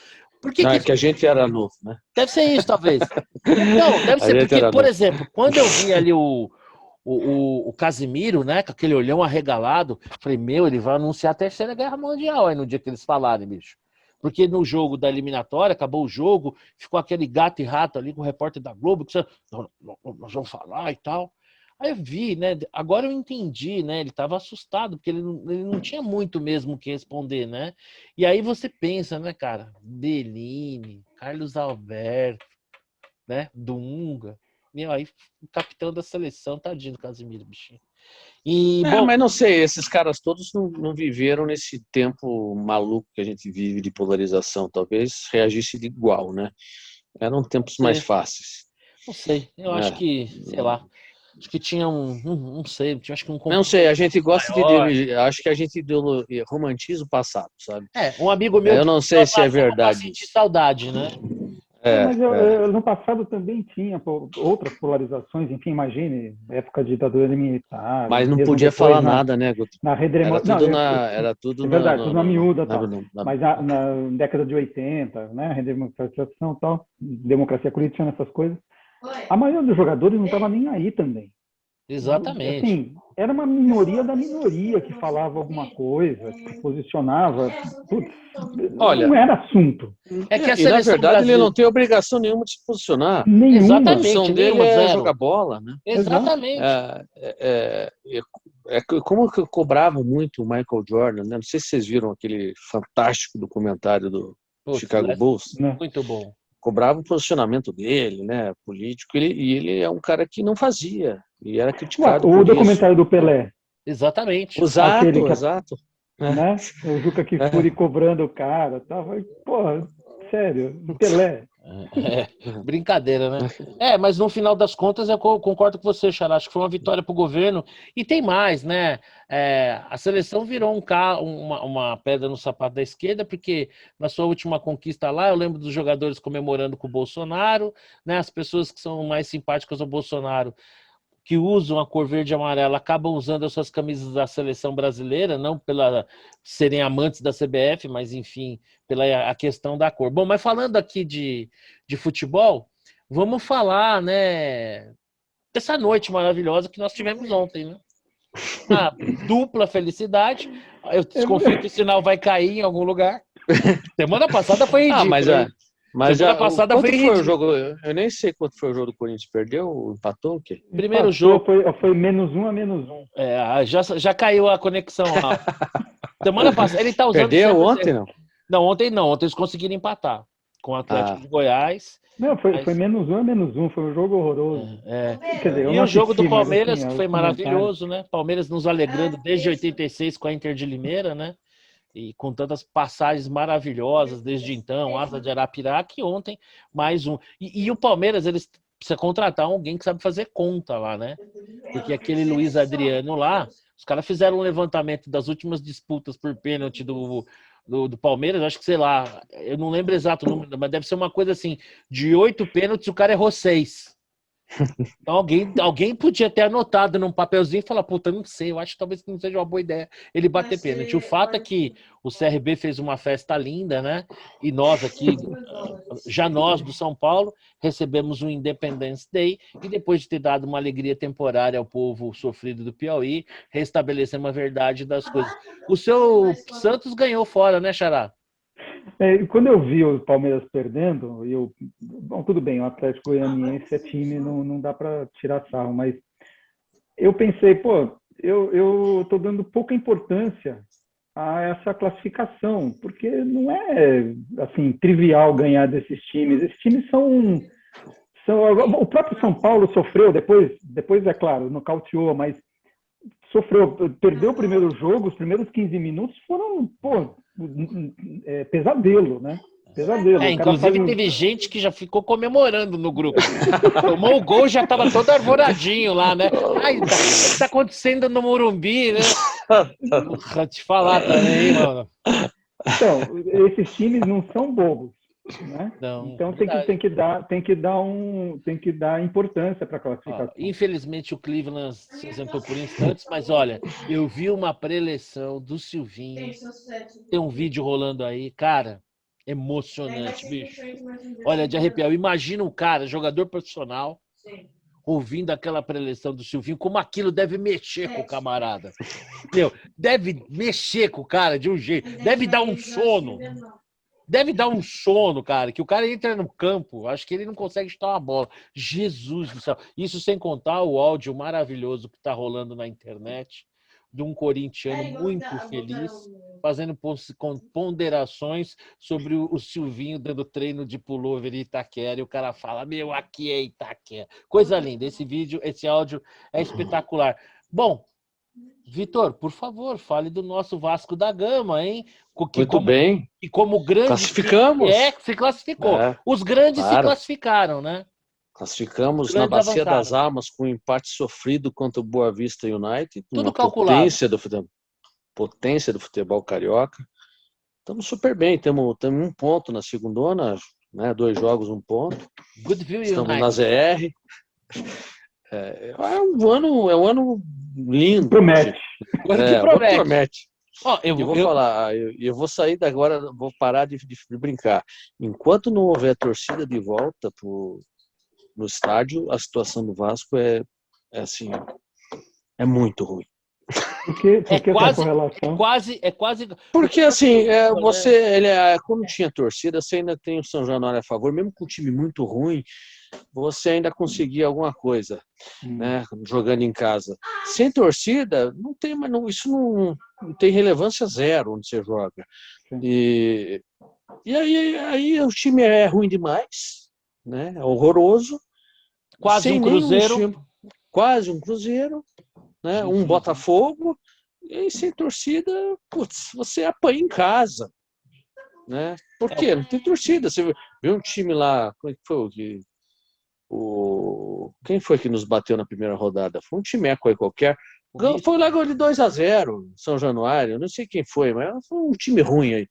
S2: Por que
S1: que a gente era novo, né?
S2: Deve ser isso, talvez. Não, deve ser, porque, por exemplo, quando eu vi ali o Casimiro, né, com aquele olhão arregalado, falei, ele vai anunciar a Terceira Guerra Mundial aí no dia que eles falarem, bicho. Porque no jogo da eliminatória, acabou o jogo, ficou aquele gato e rato ali com o repórter da Globo, que nós vamos falar e tal. Aí eu vi, né? Agora eu entendi, né? Ele estava assustado, porque ele não tinha muito mesmo o que responder, né? E aí você pensa, né, cara? Bellini, Carlos Alberto, né? Dunga. Aí o capitão da seleção, tadinho do Casimiro, bichinho. E,
S1: mas não sei, esses caras todos não viveram nesse tempo maluco que a gente vive de polarização. Talvez reagisse de igual, né? Eram tempos mais fáceis.
S2: Não sei, eu acho que, sei lá, acho que tinha não sei, acho que
S1: não sei, a gente gosta acho que a gente romantiza o passado, sabe?
S2: Um amigo meu...
S1: eu não sei se é verdade.
S2: Sentir saudade, né?
S3: Mas no passado também tinha outras polarizações, enfim, imagine, época de ditadura militar.
S1: Mas não podia falar nada, né, Guto?
S3: Na
S1: Era tudo
S3: é verdade, tudo na miúda, tal. Mas na década de 80, né, redemocratização e tal, democracia política, nessas coisas, a maioria dos jogadores não estava nem aí também.
S2: Exatamente.
S3: Assim, era uma minoria da minoria que falava alguma coisa, que se posicionava. Putz, não era assunto.
S1: É que na verdade ele não tem obrigação nenhuma de se posicionar.
S3: Nenhuma.
S2: Exatamente.
S1: A função dele é jogar bola, né?
S2: Exatamente.
S1: Como que cobrava muito o Michael Jordan, né? Não sei se vocês viram aquele fantástico documentário do Chicago Bulls.
S2: Muito bom.
S1: Cobrava o posicionamento dele, né, político, e ele é um cara que não fazia, e era criticado
S3: o documentário do Pelé.
S2: Exatamente.
S1: Exato.
S3: Né? O Juca Kfouri cobrando o cara, tava, porra, sério, o Pelé.
S2: Brincadeira, né? Mas no final das contas eu concordo com você, Xará. Acho que foi uma vitória para o governo. E tem mais, né? A seleção virou uma pedra no sapato da esquerda, porque na sua última conquista lá, eu lembro dos jogadores comemorando com o Bolsonaro, né? As pessoas que são mais simpáticas ao Bolsonaro, que usam a cor verde e amarela acabam usando as suas camisas da seleção brasileira, não pela serem amantes da CBF, mas enfim, pela a questão da cor. Bom, mas falando aqui de futebol, vamos falar, né, dessa noite maravilhosa que nós tivemos ontem, né? A dupla felicidade. Eu desconfio que o sinal vai cair em algum lugar. Semana passada foi ridículo. Semana passada foi ridículo.
S1: Foi o jogo? Eu nem sei quanto foi o jogo do Corinthians. Perdeu? Empatou o quê?
S2: Primeiro jogo
S3: foi -1-1.
S2: Já caiu a conexão lá. Semana passada ele tá usando.
S1: Perdeu ontem, não?
S2: Não, ontem não. Ontem eles conseguiram empatar com o Atlético de Goiás.
S3: Não, foi -1-1, foi um jogo horroroso.
S2: Quer dizer, e o jogo do Palmeiras, que foi maravilhoso, né? Palmeiras nos alegrando desde 86 com a Inter de Limeira, né? E com tantas passagens maravilhosas desde então, Asa de Arapiraca, e ontem mais um. E o Palmeiras, eles precisam contratar alguém que sabe fazer conta lá, né? Porque aquele Luiz Adriano lá, os caras fizeram um levantamento das últimas disputas por pênalti do Palmeiras, acho que, sei lá, eu não lembro exato o número, mas deve ser uma coisa assim, de 8 pênaltis, o cara errou 6. Então alguém podia ter anotado num papelzinho e falar, puta, não sei, eu acho que talvez não seja uma boa ideia ele bater pênalti. O fato é que o CRB fez uma festa linda, né? E nós aqui, já nós do São Paulo, recebemos um Independence Day e depois de ter dado uma alegria temporária ao povo sofrido do Piauí, restabelecemos a verdade das coisas. O seu Santos ganhou fora, né, Xará?
S3: Quando eu vi o Palmeiras perdendo, bom, tudo bem, o Atlético Goianiense é time, não dá para tirar sarro, mas eu pensei, pô, eu estou dando pouca importância a essa classificação, porque não é assim trivial ganhar desses times. Esses times são o próprio São Paulo sofreu, depois é claro, nocauteou, mas sofreu, perdeu o primeiro jogo, os primeiros 15 minutos foram, pesadelo, né? Pesadelo.
S2: Inclusive teve gente que já ficou comemorando no grupo. Tomou o gol, já estava todo arvoradinho lá, né? Ai, o que tá acontecendo no Morumbi, né? Vou te falar também, mano.
S3: Então, esses times não são bobos, né?
S2: Não,
S3: então tem que dar importância para a classificação.
S2: Infelizmente o Cleveland se exemplificou por instantes, mas olha, eu vi uma preleção do Silvinho, tem um vídeo rolando aí, cara, emocionante, bicho. Olha, de arrepiar. Imagina um cara, jogador profissional, ouvindo aquela preleção do Silvinho, como aquilo deve mexer com o camarada. Meu, deve mexer com o cara de um jeito, deve dar um sono. Deve dar um sono, cara, que o cara entra no campo, acho que ele não consegue chutar uma bola. Jesus do céu. Isso sem contar o áudio maravilhoso que tá rolando na internet de um corintiano muito feliz, fazendo ponderações sobre o Silvinho dando treino de pullover em Itaquera, e o cara fala, meu, aqui é Itaquera. Coisa linda, esse áudio é espetacular. Bom, Vitor, por favor, fale do nosso Vasco da Gama, hein?
S1: Muito bem.
S2: E como grande...
S1: Classificamos.
S2: Se classificou. Os grandes se classificaram, né?
S1: Classificamos na Bacia das Almas com um empate sofrido contra o Boa Vista United.
S2: Tudo calculado.
S1: Potência do futebol carioca. Estamos super bem. Temos um ponto na segundona, né? 2 jogos, 1 ponto. Estamos na ZR. É um ano lindo.
S3: Promete.
S1: Promete. Eu vou sair dagora, vou parar de brincar. Enquanto não houver torcida de volta no estádio, a situação do Vasco é assim, é muito ruim.
S2: É quase.
S1: Porque assim, quando tinha torcida, você ainda tem o São Januário a favor, mesmo com um time muito ruim, você ainda conseguia alguma coisa, né? Jogando em casa. Sem torcida, não tem, isso não tem relevância zero onde você joga. E aí o time é ruim demais, né? É horroroso.
S2: Quase um Cruzeiro.
S1: Quase um Cruzeiro, né? Um Botafogo. E sem torcida, putz, você apanha em casa, né? Por quê? Não tem torcida. Você vê um time lá, como é que foi quem foi que nos bateu na primeira rodada? Foi um timeco aí qualquer. Foi lá de 2-0, São Januário, não sei quem foi, mas foi um time ruim aí.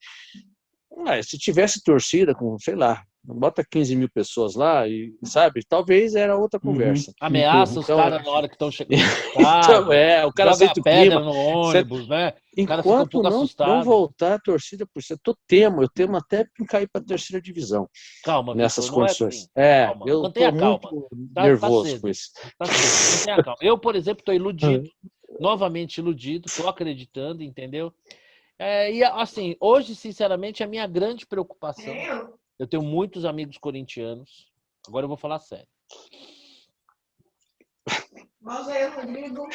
S1: Se tivesse torcida com, sei lá, Bota 15 mil pessoas lá e, sabe, talvez era outra conversa.
S2: Ameaça os
S1: Então,
S2: caras na hora que estão chegando.
S1: então, o cara
S2: joga
S1: sente o
S2: pedra
S1: clima.
S2: no ônibus, né? O cara fica um
S1: Enquanto
S2: pouco
S1: não
S2: assustado.
S1: voltar a torcida por cento, eu temo até cair para a terceira divisão
S2: Calma,
S1: nessas
S2: Vitor, não é
S1: condições.
S2: assim. Calma,
S1: Eu
S2: mantenha
S1: estou
S2: a calma.
S1: muito
S2: Tá
S1: nervoso
S2: cedo.
S1: com isso.
S2: Tá cedo, mantenha a calma. Eu, por exemplo, estou iludido, novamente iludido, estou acreditando, entendeu? E assim, hoje, sinceramente, a minha grande preocupação, eu tenho muitos amigos corintianos, agora eu vou falar sério.
S5: Mausa aí, Rodrigo.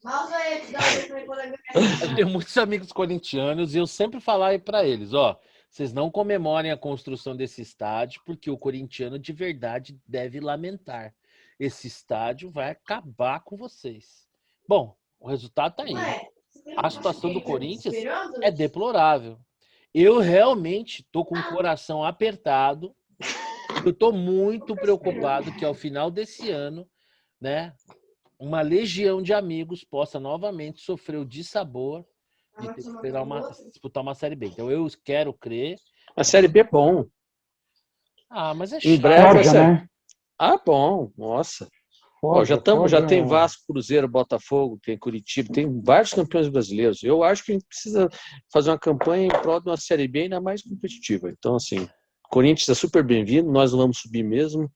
S5: Mausa aí,
S2: Eu tenho muitos amigos corintianos e eu sempre falava para eles, ó, vocês não comemorem a construção desse estádio porque o corintiano de verdade deve lamentar. Esse estádio vai acabar com vocês. Bom, o resultado tá aí. A situação do Corinthians é deplorável. Eu realmente estou com o coração apertado. Eu estou muito preocupado que ao final desse ano, né, uma legião de amigos possa novamente sofrer o dissabor de ter que disputar uma Série B. Então eu quero crer.
S1: A Série B é bom.
S2: Mas é
S1: Em
S2: chato.
S1: breve vai
S3: Forja,
S1: ser.
S3: né?
S1: Bom, nossa.
S3: Forja,
S1: Já tem Vasco, Cruzeiro, Botafogo, tem Curitiba, tem vários campeões brasileiros. Eu acho que a gente precisa fazer uma campanha em prol de uma Série B ainda mais competitiva. Então, assim, Corinthians é super bem-vindo, nós não vamos subir mesmo.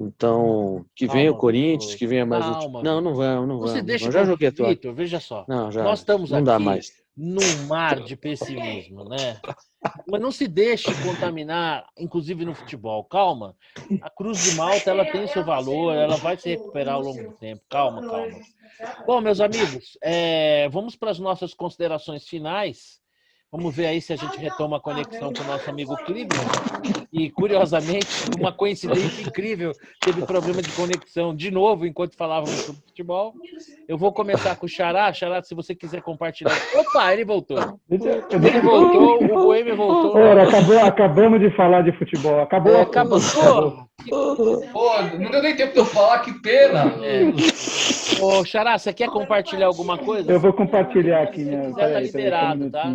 S1: Então, que venha o Corinthians, que venha mais
S2: Calma,
S1: Não vamos.
S2: Não se deixe
S1: Já joguei a toalha.
S2: Vitor, veja só.
S1: Não, já.
S2: Nós estamos
S1: não dá
S2: aqui
S1: mais.
S2: num mar de pessimismo, né? Mas não se deixe contaminar, inclusive no futebol. Calma. A Cruz de Malta, ela tem seu valor, ela vai se recuperar ao longo do tempo. Calma. Bom, meus amigos, vamos para as nossas considerações finais. Vamos ver aí se a gente retoma a conexão com o nosso amigo Cleveland. E, curiosamente, uma coincidência incrível, teve problema de conexão de novo enquanto falávamos sobre futebol. Eu vou começar com o Xará. Xará, se você quiser compartilhar. Opa, ele voltou. Ele voltou, o Boêmio voltou.
S3: Ora, acabamos de falar de futebol. Acabou.
S2: Acabou.
S4: Pô, não deu nem tempo de eu falar, que pena.
S2: Ô, Xará, você quer compartilhar alguma coisa?
S3: Eu vou compartilhar aqui.
S2: Se
S3: Né?
S2: quiser, tá liberado, tá?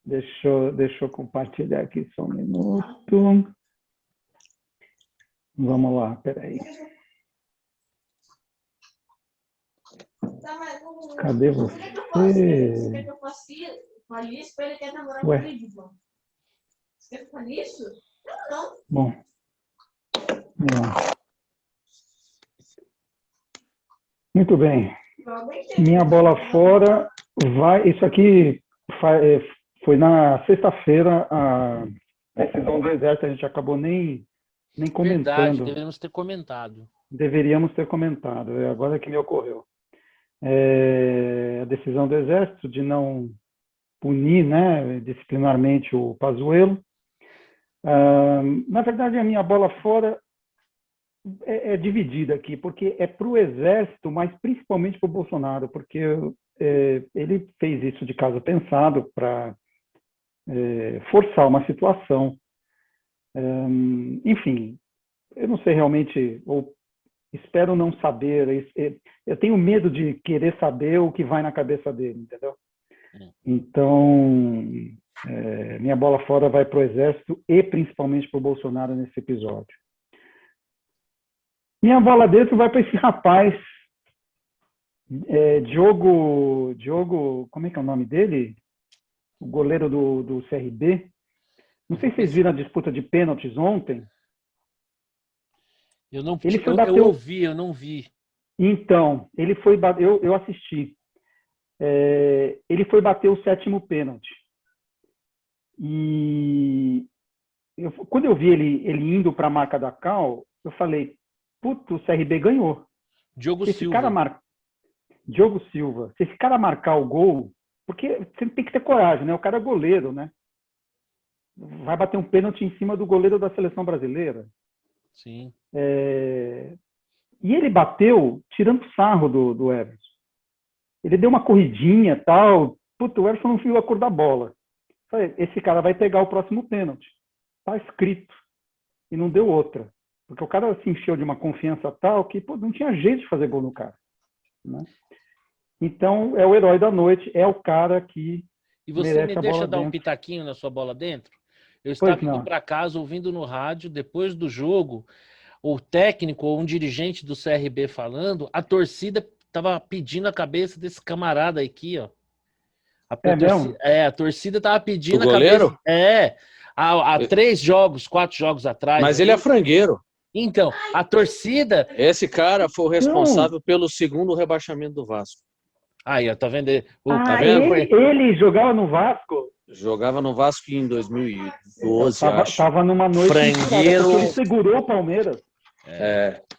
S3: Deixa eu compartilhar aqui só um minuto. Vamos lá, peraí. Cadê você?
S5: Você quer que eu fale isso para ele quer namorar comigo? Você quer falar isso? Não.
S3: Bom. Vamos lá. Muito bem. Minha bola fora vai. Isso aqui foi na sexta-feira a decisão do Exército, a gente acabou nem comentando.
S2: Verdade, deveríamos ter comentado.
S3: Deveríamos ter comentado, agora é que me ocorreu. A decisão do Exército de não punir, né, disciplinarmente o Pazuello. Na verdade, a minha bola fora é dividida aqui, porque é para o Exército, mas principalmente para o Bolsonaro, porque ele fez isso de caso pensado para forçar uma situação. Enfim, eu não sei realmente, ou espero não saber, eu tenho medo de querer saber o que vai na cabeça dele, entendeu? Então, minha bola fora vai para o Exército e principalmente para o Bolsonaro nesse episódio. Minha bola dentro vai para esse rapaz, Diogo, como é que é o nome dele? O goleiro do CRB. Não sei se vocês viram a disputa de pênaltis ontem.
S2: Eu não
S3: eu
S2: ouvi, eu não vi.
S3: Então, ele foi eu assisti. Ele foi bater o 7º pênalti. E quando eu vi ele indo para a marca da Cal, eu falei, puto, o CRB ganhou.
S2: Diogo Silva.
S3: Diogo Silva. Se esse cara marcar o gol, porque você tem que ter coragem, né? O cara é goleiro, né? Vai bater um pênalti em cima do goleiro da seleção brasileira.
S2: Sim.
S3: E ele bateu tirando sarro do Everson. Ele deu uma corridinha e tal. Puta, o Everson não viu a cor da bola. Falei, esse cara vai pegar o próximo pênalti. Tá escrito. E não deu outra. Porque o cara se encheu de uma confiança tal que não tinha jeito de fazer gol no cara. Né? Então, é o herói da noite. É o cara que
S2: E você me deixa dar
S3: dentro.
S2: um pitaquinho na sua bola dentro? Eu estava
S3: Pois
S2: indo
S3: não.
S2: para casa ouvindo no rádio, depois do jogo, o técnico ou um dirigente do CRB falando, a torcida estava pedindo a cabeça desse camarada aqui, ó.
S3: É mesmo?
S2: A torcida estava
S1: Do
S2: pedindo a cabeça.
S1: goleiro?
S2: Há 3 jogos, 4 jogos atrás.
S1: Mas ele é
S2: Aí.
S1: frangueiro.
S2: Então, a torcida.
S1: Esse cara foi o
S3: Então,
S1: responsável pelo segundo rebaixamento do Vasco.
S2: Aí, ó, tá vendo?
S1: Tá
S3: ah,
S1: vendo?
S3: ele jogava no Vasco?
S1: Jogava no Vasco em
S3: Então,
S1: 2012, acho.
S3: tava numa noite
S2: Frangueiro.
S3: inspirada, porque ele segurou o Palmeiras.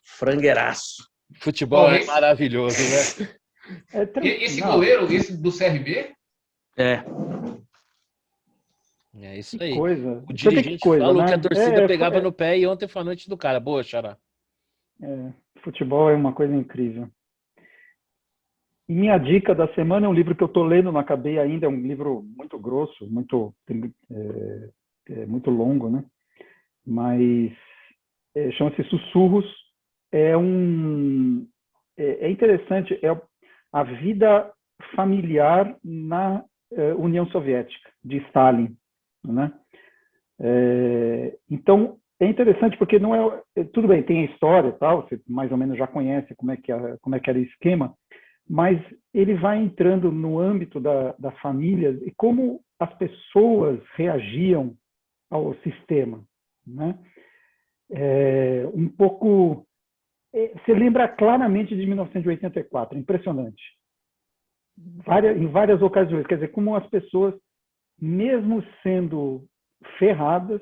S1: Frangueiraço.
S2: Futebol
S4: Bom,
S2: é
S4: esse-
S2: maravilhoso, né?
S4: Esse
S3: Não,
S4: goleiro, esse do CRB,
S1: É.
S2: É isso
S3: que
S2: aí.
S3: coisa.
S2: O
S3: Você vê que
S2: dirigente
S3: coisa,
S2: falou
S3: né?
S2: que a torcida pegava no pé e ontem foi a noite do cara. Boa, Xará.
S3: Futebol é uma coisa incrível. E minha dica da semana é um livro que eu estou lendo, não acabei ainda, é um livro muito grosso, muito longo, né? Mas chama-se Sussurros. É interessante, é a vida familiar na União Soviética, de Stalin, né? Então, é interessante porque não tudo bem, tem a história, tal, você mais ou menos já conhece como é que era o esquema, mas ele vai entrando no âmbito da família e como as pessoas reagiam ao sistema, né? Um pouco, você lembra claramente de 1984, impressionante. Em várias ocasiões, quer dizer, como as pessoas, mesmo sendo ferradas,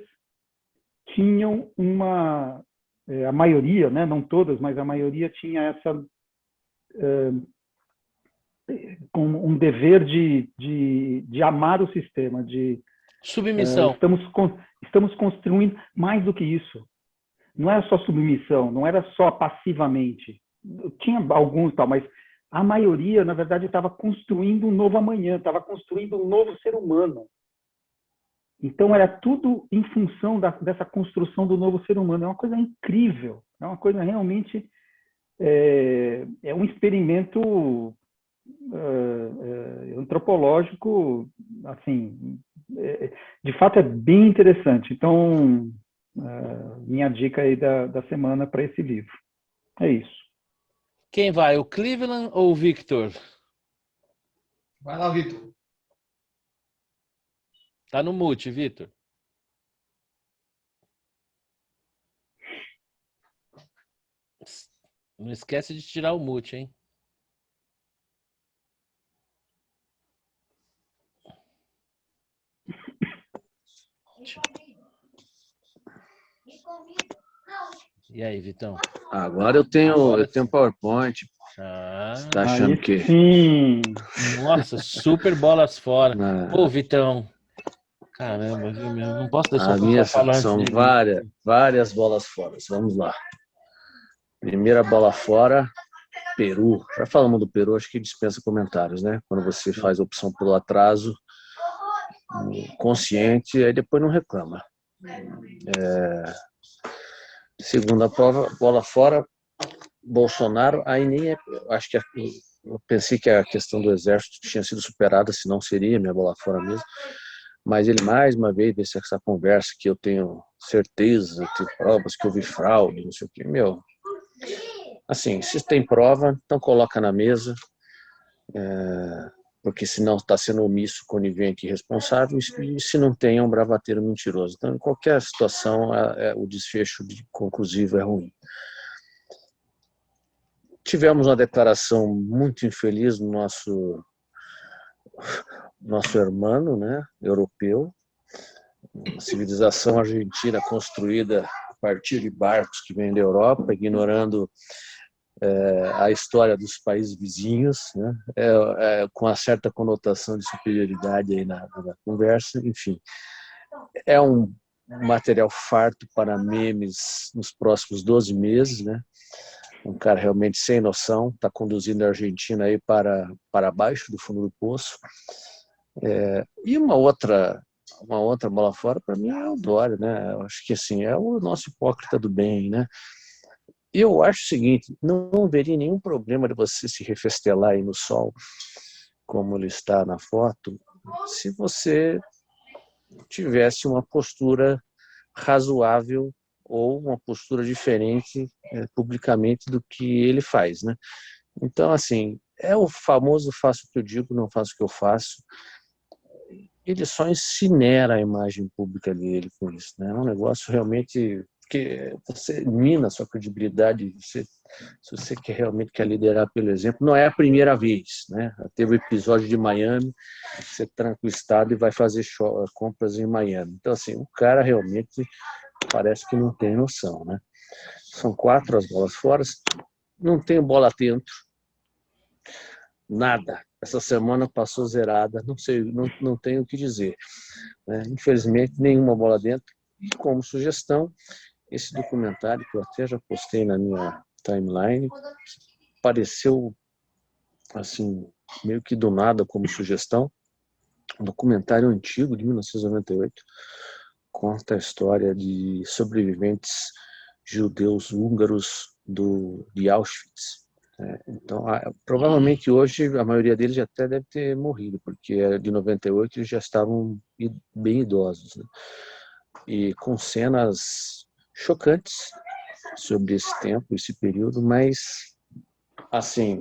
S3: tinham a maioria, né, não todas, mas a maioria tinha essa com um dever de amar o sistema,
S2: Submissão.
S3: estamos construindo mais do que isso. Não era só submissão, não era só passivamente. Tinha alguns tal, mas a maioria, na verdade, estava construindo um novo amanhã, estava construindo um novo ser humano. Então, era tudo em função dessa construção do novo ser humano. É uma coisa incrível. É uma coisa realmente... É um experimento antropológico, assim, de fato é bem interessante. Então, minha dica aí da semana para esse livro. É isso.
S2: Quem vai, o Cleveland ou o Victor?
S4: vai lá, Vitor.
S2: Tá no mute, Victor. Não esquece de tirar o mute, hein? E aí, Vitão?
S1: Agora eu tenho PowerPoint. Você tá achando que...
S3: Sim.
S2: Nossa, super bolas fora.
S1: Não.
S2: Pô, Vitão. Caramba, viu, meu? Não posso deixar
S1: A
S2: você
S1: minha
S2: falar
S1: são
S2: antes de
S1: várias bolas fora. Vamos lá. Primeira bola fora, Peru. Já falamos do Peru, acho que dispensa comentários, né? Quando você faz a opção pelo atraso consciente, aí depois não reclama. Segunda prova, bola fora, Bolsonaro. Aí nem acho que eu pensei que a questão do exército tinha sido superada, se não seria minha bola fora mesmo. Mas ele mais uma vez desse essa conversa que eu tenho certeza, tenho provas que houve fraude, não sei o quê. Meu, assim, se tem prova, então coloca na mesa, porque senão está sendo omisso, conivente e irresponsável, e se não tem, é um bravateiro mentiroso. Então, em qualquer situação, o desfecho conclusivo é ruim. Tivemos uma declaração muito infeliz do nosso irmão, né, europeu, uma civilização argentina construída a partir de barcos que vêm da Europa, ignorando a história dos países vizinhos, né, com uma certa conotação de superioridade aí na conversa, enfim. É um material farto para memes nos próximos 12 meses, né? Um cara realmente sem noção, está conduzindo a Argentina aí para baixo do fundo do poço. E uma outra bola fora, para mim, é o Dória, né? Eu acho que assim, é o nosso hipócrita do bem, né? E eu acho o seguinte, não veria nenhum problema de você se refestelar aí no sol, como ele está na foto, se você tivesse uma postura razoável ou uma postura diferente publicamente do que ele faz, né? Então, assim, é o famoso faço o que eu digo, não faço o que eu faço. Ele só incinera a imagem pública dele com isso, né? É um negócio realmente que você mina a sua credibilidade, se você realmente quer liderar pelo exemplo. Não é a primeira vez, né? Teve o episódio de Miami, você tranca o estado e vai fazer compras em Miami. Então, assim, o cara realmente parece que não tem noção, né? São 4 as bolas fora, não tem bola dentro, nada. Essa semana passou zerada, não sei, não tenho o que dizer, né? Infelizmente, nenhuma bola dentro. E como sugestão, esse documentário que eu até já postei na minha timeline, pareceu assim, meio que do nada como sugestão, um documentário antigo de 1998, conta a história de sobreviventes judeus húngaros de Auschwitz. Então, provavelmente hoje a maioria deles já até deve ter morrido, porque de 98 eles já estavam bem idosos, né? E com cenas chocantes sobre esse tempo, esse período, mas assim,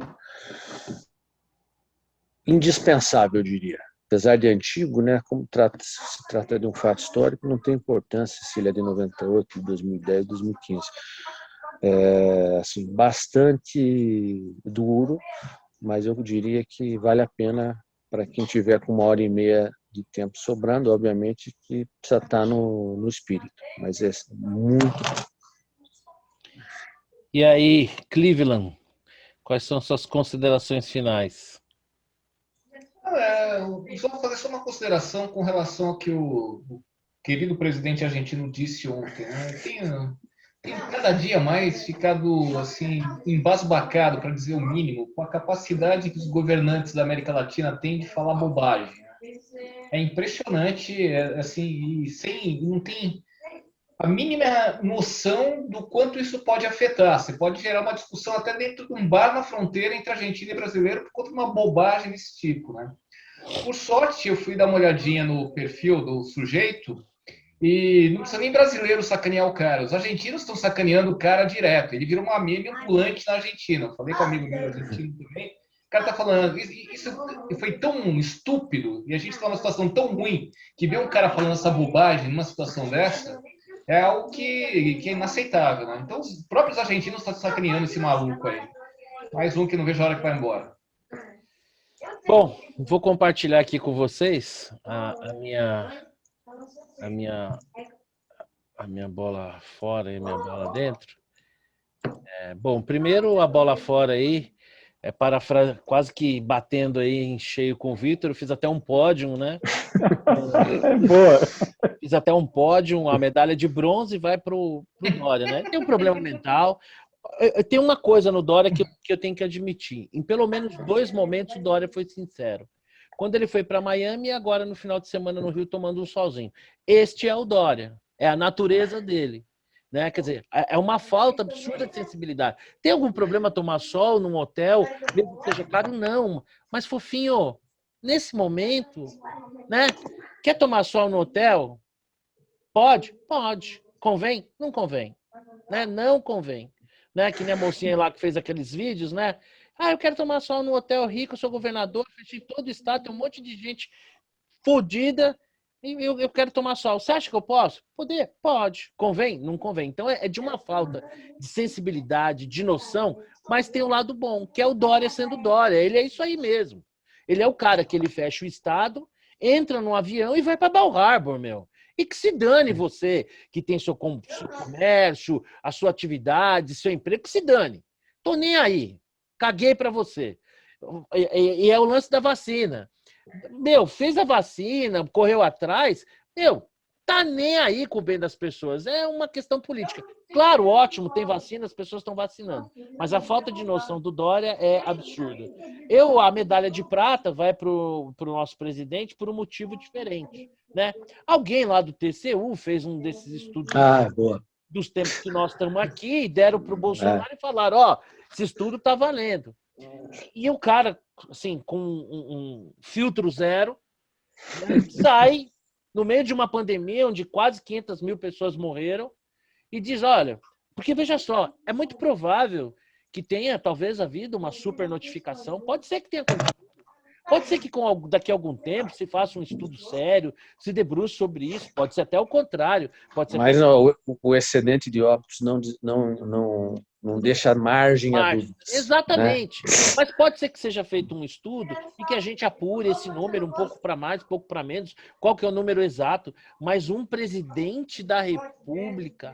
S1: indispensável, eu diria. Apesar de antigo, né, como se trata de um fato histórico, não tem importância se ele é de 98, de 2010, 2015. Assim, bastante duro, mas eu diria que vale a pena para quem tiver com 1h30 de tempo sobrando, obviamente que precisa estar no espírito, mas é muito.
S2: E aí, Cleveland, quais são suas considerações finais?
S4: Só fazer só uma consideração com relação ao que o querido presidente argentino disse ontem, né? Tem cada dia mais ficado assim embasbacado, para dizer o mínimo, com a capacidade que os governantes da América Latina têm de falar bobagem. É impressionante, assim, não tem a mínima noção do quanto isso pode afetar. Você pode gerar uma discussão até dentro de um bar na fronteira entre argentino e brasileiro por conta de uma bobagem desse tipo, né? Por sorte, eu fui dar uma olhadinha no perfil do sujeito e não precisa nem brasileiro sacanear o cara. Os argentinos estão sacaneando o cara direto. Ele virou uma meme ambulante na Argentina. Eu falei com um amigo meu argentino também. O cara tá falando, isso foi tão estúpido e a gente está numa situação tão ruim que ver um cara falando essa bobagem numa situação dessa é algo que é inaceitável, né? Então, os próprios argentinos estão sacaneando esse maluco aí. Mais um que não vejo a hora que vai embora.
S2: Bom, vou compartilhar aqui com vocês a minha bola fora e a minha bola dentro. Bom, primeiro a bola fora aí, quase que batendo aí em cheio com o Vitor, eu fiz até um pódio, né?
S3: Boa.
S2: Fiz até um pódio, a medalha de bronze vai pro Dória, né? Tem um problema mental. Tem uma coisa no Dória que eu tenho que admitir. Em pelo menos 2 momentos o Dória foi sincero. Quando ele foi para Miami e agora no final de semana no Rio tomando um solzinho. Este é o Dória. É a natureza dele. Né? Quer dizer, é uma falta absurda de sensibilidade. Tem algum problema tomar sol num hotel? Mesmo que seja claro, não. Mas, fofinho, nesse momento, né? Quer tomar sol no hotel? Pode? Pode. Convém? Não convém. Né? Não convém. Né? Que nem a mocinha lá que fez aqueles vídeos, né? Eu quero tomar sol no hotel rico, eu sou governador, fechei todo o estado, tem um monte de gente fodida e eu quero tomar sol. Você acha que eu posso? Poder? Pode. Convém? Não convém. Então é de uma falta de sensibilidade, de noção, mas tem um lado bom, que é o Dória sendo Dória. Ele é isso aí mesmo. Ele é o cara que ele fecha o estado, entra no avião e vai para Bal Harbor, meu. E que se dane você, que tem seu comércio, a sua atividade, seu emprego, que se dane. Tô nem aí. Caguei para você. E é o lance da vacina. Meu, fez a vacina, correu atrás, meu, tá nem aí com o bem das pessoas. É uma questão política. Claro, ótimo, tem vacina, as pessoas estão vacinando. Mas a falta de noção do Dória é absurda. A medalha de prata vai pro nosso presidente por um motivo diferente. Né? Alguém lá do TCU fez um desses estudos dos tempos que nós estamos aqui e deram para o Bolsonaro e falaram, esse estudo está valendo. E o cara, assim, com um filtro zero, né, sai no meio de uma pandemia onde quase 500 mil pessoas morreram, e diz, olha, porque veja só, é muito provável que tenha talvez havido uma super notificação, pode ser que tenha acontecido. Pode ser que daqui a algum tempo se faça um estudo sério, se debruce sobre isso, pode ser até o contrário. Pode ser
S1: Mas o excedente de óbitos não deixa margem a dúvidas.
S2: Exatamente. Né? Mas pode ser que seja feito um estudo e que a gente apure esse número um pouco para mais, um pouco para menos, qual que é o número exato. Mas um presidente da República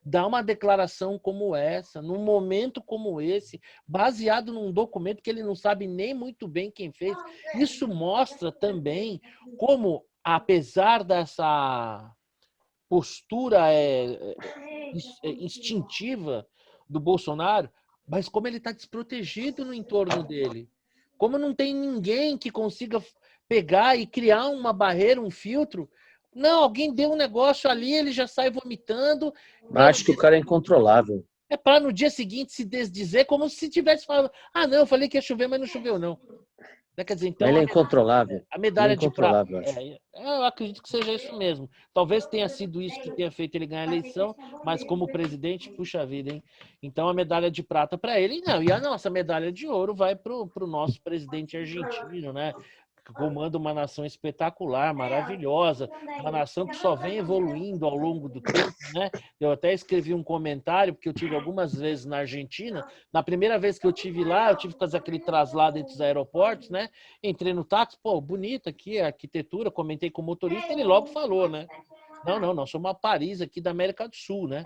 S2: dá uma declaração como essa, num momento como esse, baseado num documento que ele não sabe nem muito bem quem fez. Isso mostra também como, apesar dessa postura instintiva do Bolsonaro, mas como ele está desprotegido no entorno dele. Como não tem ninguém que consiga pegar e criar uma barreira, um filtro. Não, alguém deu um negócio ali, ele já sai vomitando.
S1: Acho que o cara é incontrolável.
S2: É para no dia seguinte se desdizer como se tivesse falado, não, eu falei que ia chover, mas não choveu, não. Quer dizer, então,
S1: ele é incontrolável.
S2: A medalha de prata.
S1: Acho.
S2: Eu acredito que seja isso mesmo. Talvez tenha sido isso que tenha feito ele ganhar a eleição, mas como presidente, puxa vida, hein? Então a medalha de prata para ele, não. E a nossa medalha de ouro vai para o nosso presidente argentino, né? Que comanda uma nação espetacular, maravilhosa, uma nação que só vem evoluindo ao longo do tempo, né? Eu até escrevi um comentário, porque eu tive algumas vezes na Argentina. Na primeira vez que eu tive lá, eu tive que fazer aquele traslado entre os aeroportos, né? Entrei no táxi, pô, bonito aqui a arquitetura, comentei com o motorista, ele logo falou, né? Não, nós somos uma Paris aqui da América do Sul, né?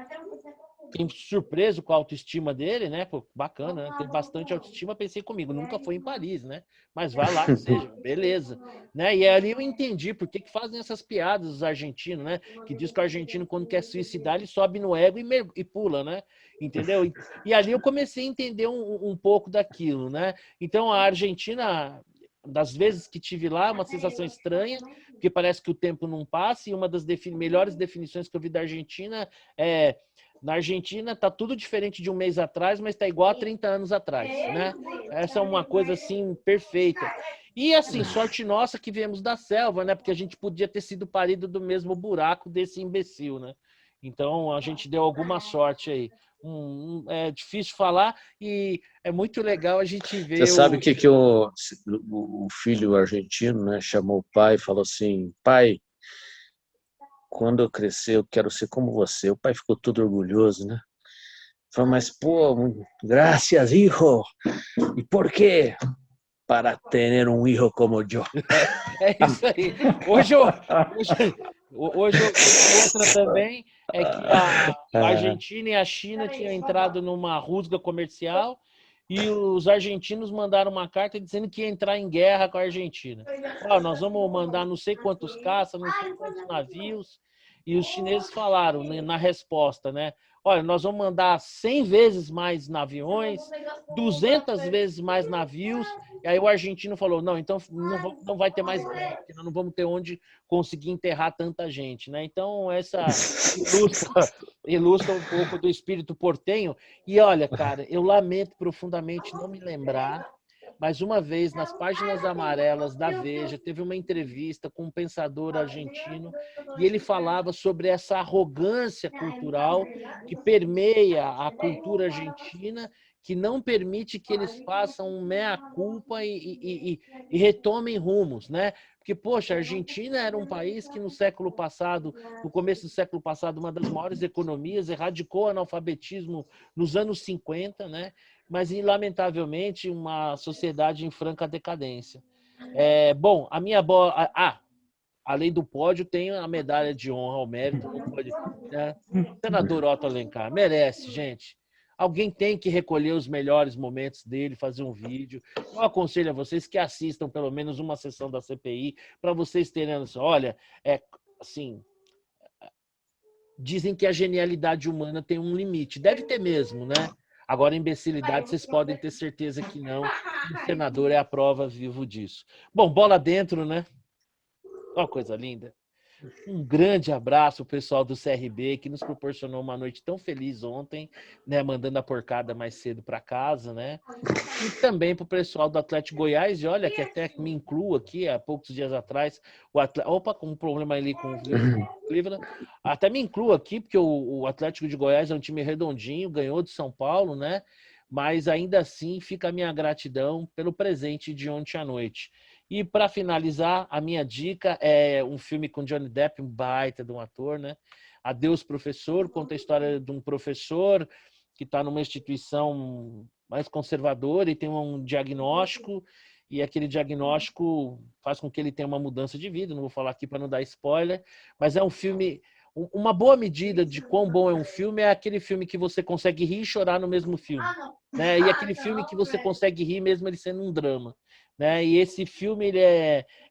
S2: Fiquei surpreso com a autoestima dele, né? Pô, bacana, né? Tem bastante autoestima, pensei comigo, nunca foi em Paris, né? Mas vai lá que seja, beleza. Né? E ali eu entendi por que fazem essas piadas os argentinos, né? Que diz que o argentino, quando quer suicidar, ele sobe no ego e pula, né? Entendeu? E ali eu comecei a entender um pouco daquilo, né? Então a Argentina, das vezes que tive lá, uma sensação estranha, porque parece que o tempo não passa, e uma das melhores definições que eu vi da Argentina é: na Argentina tá tudo diferente de um mês atrás, mas tá igual a 30 anos atrás, né? Essa é uma coisa assim perfeita. E assim, sorte nossa que viemos da selva, né? Porque a gente podia ter sido parido do mesmo buraco desse imbecil, né? Então a gente deu alguma sorte aí. É difícil falar e é muito legal a gente ver.
S1: Você sabe que o filho argentino, né, chamou o pai e falou assim: pai, quando eu crescer, eu quero ser como você. O pai ficou todo orgulhoso, né? Falou, mas, pô, graças, hijo. E por quê? Para ter um hijo como eu.
S2: É isso aí. Hoje outra também é que a Argentina e a China tinham entrado numa rusga comercial e os argentinos mandaram uma carta dizendo que ia entrar em guerra com a Argentina. Nós vamos mandar não sei quantos caças, não sei quantos navios. E os chineses falaram na resposta, né? Olha, nós vamos mandar 100 vezes mais aviões, 200 vezes mais navios. E aí o argentino falou, não, então não vai ter mais guerra, porque nós não vamos ter onde conseguir enterrar tanta gente, né? Então, essa ilustra um pouco do espírito portenho. E olha, cara, eu lamento profundamente não me lembrar, mas uma vez, nas páginas amarelas da Veja, teve uma entrevista com um pensador argentino e ele falava sobre essa arrogância cultural que permeia a cultura argentina, que não permite que eles façam um meia-culpa e retomem rumos, né? Porque, poxa, a Argentina era um país que no século passado, no começo do século passado, uma das maiores economias, erradicou o analfabetismo nos anos 50, né? Mas, lamentavelmente, uma sociedade em franca decadência. Bom, a minha bola... além do pódio, tem a medalha de honra ao mérito. Né? O senador Otto Alencar merece, gente. Alguém tem que recolher os melhores momentos dele, fazer um vídeo. Eu aconselho a vocês que assistam pelo menos uma sessão da CPI, para vocês terem... Olha, assim... Dizem que a genialidade humana tem um limite. Deve ter mesmo, né? Agora, imbecilidade, vocês podem ter certeza que não. O senador é a prova viva disso. Bom, bola dentro, né? Ó, coisa linda. Um grande abraço ao pessoal do CRB, que nos proporcionou uma noite tão feliz ontem, né? Mandando a porcada mais cedo para casa, né? E também para o pessoal do Atlético Goiás, e olha que até me incluo aqui, há poucos dias atrás, opa, com um problema ali com o Cleveland, até me incluo aqui, porque o Atlético de Goiás é um time redondinho, ganhou de São Paulo, né? Mas ainda assim fica a minha gratidão pelo presente de ontem à noite. E para finalizar, a minha dica é um filme com Johnny Depp, um baita de um ator, né? Adeus, Professor, conta a história de um professor que está numa instituição mais conservadora e tem um diagnóstico, e aquele diagnóstico faz com que ele tenha uma mudança de vida. Não vou falar aqui para não dar spoiler, mas é um filme. Uma boa medida de quão bom é um filme é aquele filme que você consegue rir e chorar no mesmo filme, né? E aquele filme que você consegue rir mesmo ele sendo um drama, né? E esse filme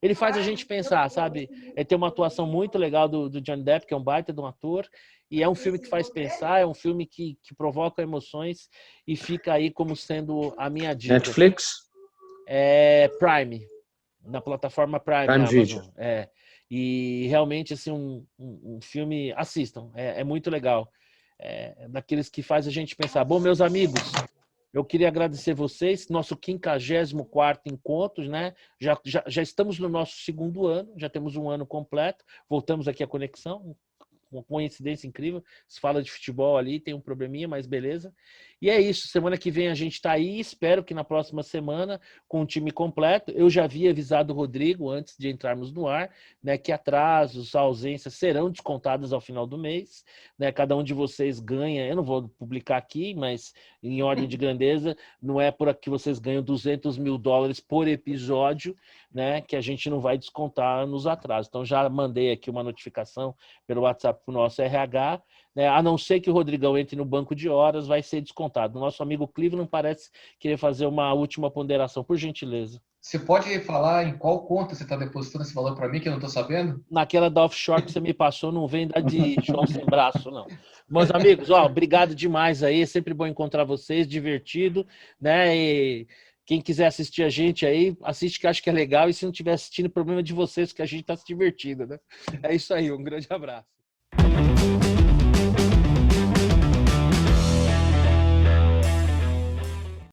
S2: ele faz a gente pensar, sabe? Tem uma atuação muito legal do Johnny Depp, que é um baita de um ator, e é um filme que faz pensar, é um filme que provoca emoções e fica aí como sendo a minha dica.
S1: Netflix?
S2: Prime, na plataforma Prime
S1: Video.
S2: E realmente, assim, um filme, assistam, é muito legal. Daqueles que faz a gente pensar. Bom, meus amigos, eu queria agradecer vocês, nosso 54º encontro, né? Já estamos no nosso 2º ano, já temos um ano completo, voltamos aqui à Conexão, uma coincidência incrível, se fala de futebol ali, tem um probleminha, mas beleza. E é isso, semana que vem a gente está aí, espero que na próxima semana, com o time completo. Eu já havia avisado o Rodrigo, antes de entrarmos no ar, né, que atrasos, ausências serão descontados ao final do mês, né, cada um de vocês ganha, eu não vou publicar aqui, mas em ordem de grandeza, não é por que vocês ganham $200 mil por episódio, né, que a gente não vai descontar nos atrasos. Então já mandei aqui uma notificação pelo WhatsApp para o nosso RH, né, a não ser que o Rodrigão entre no banco de horas, vai ser descontado. O nosso amigo Cleveland parece querer fazer uma última ponderação, por gentileza.
S4: Você pode falar em qual conta você está depositando esse valor para mim, que eu não estou sabendo?
S2: Naquela da offshore que você me passou, não vem da de João sem braço, não. Meus amigos, obrigado demais aí, é sempre bom encontrar vocês, divertido, né? E quem quiser assistir a gente aí, assiste que acho que é legal, e se não estiver assistindo, problema de vocês, que a gente está se divertindo, né? É isso aí, um grande abraço.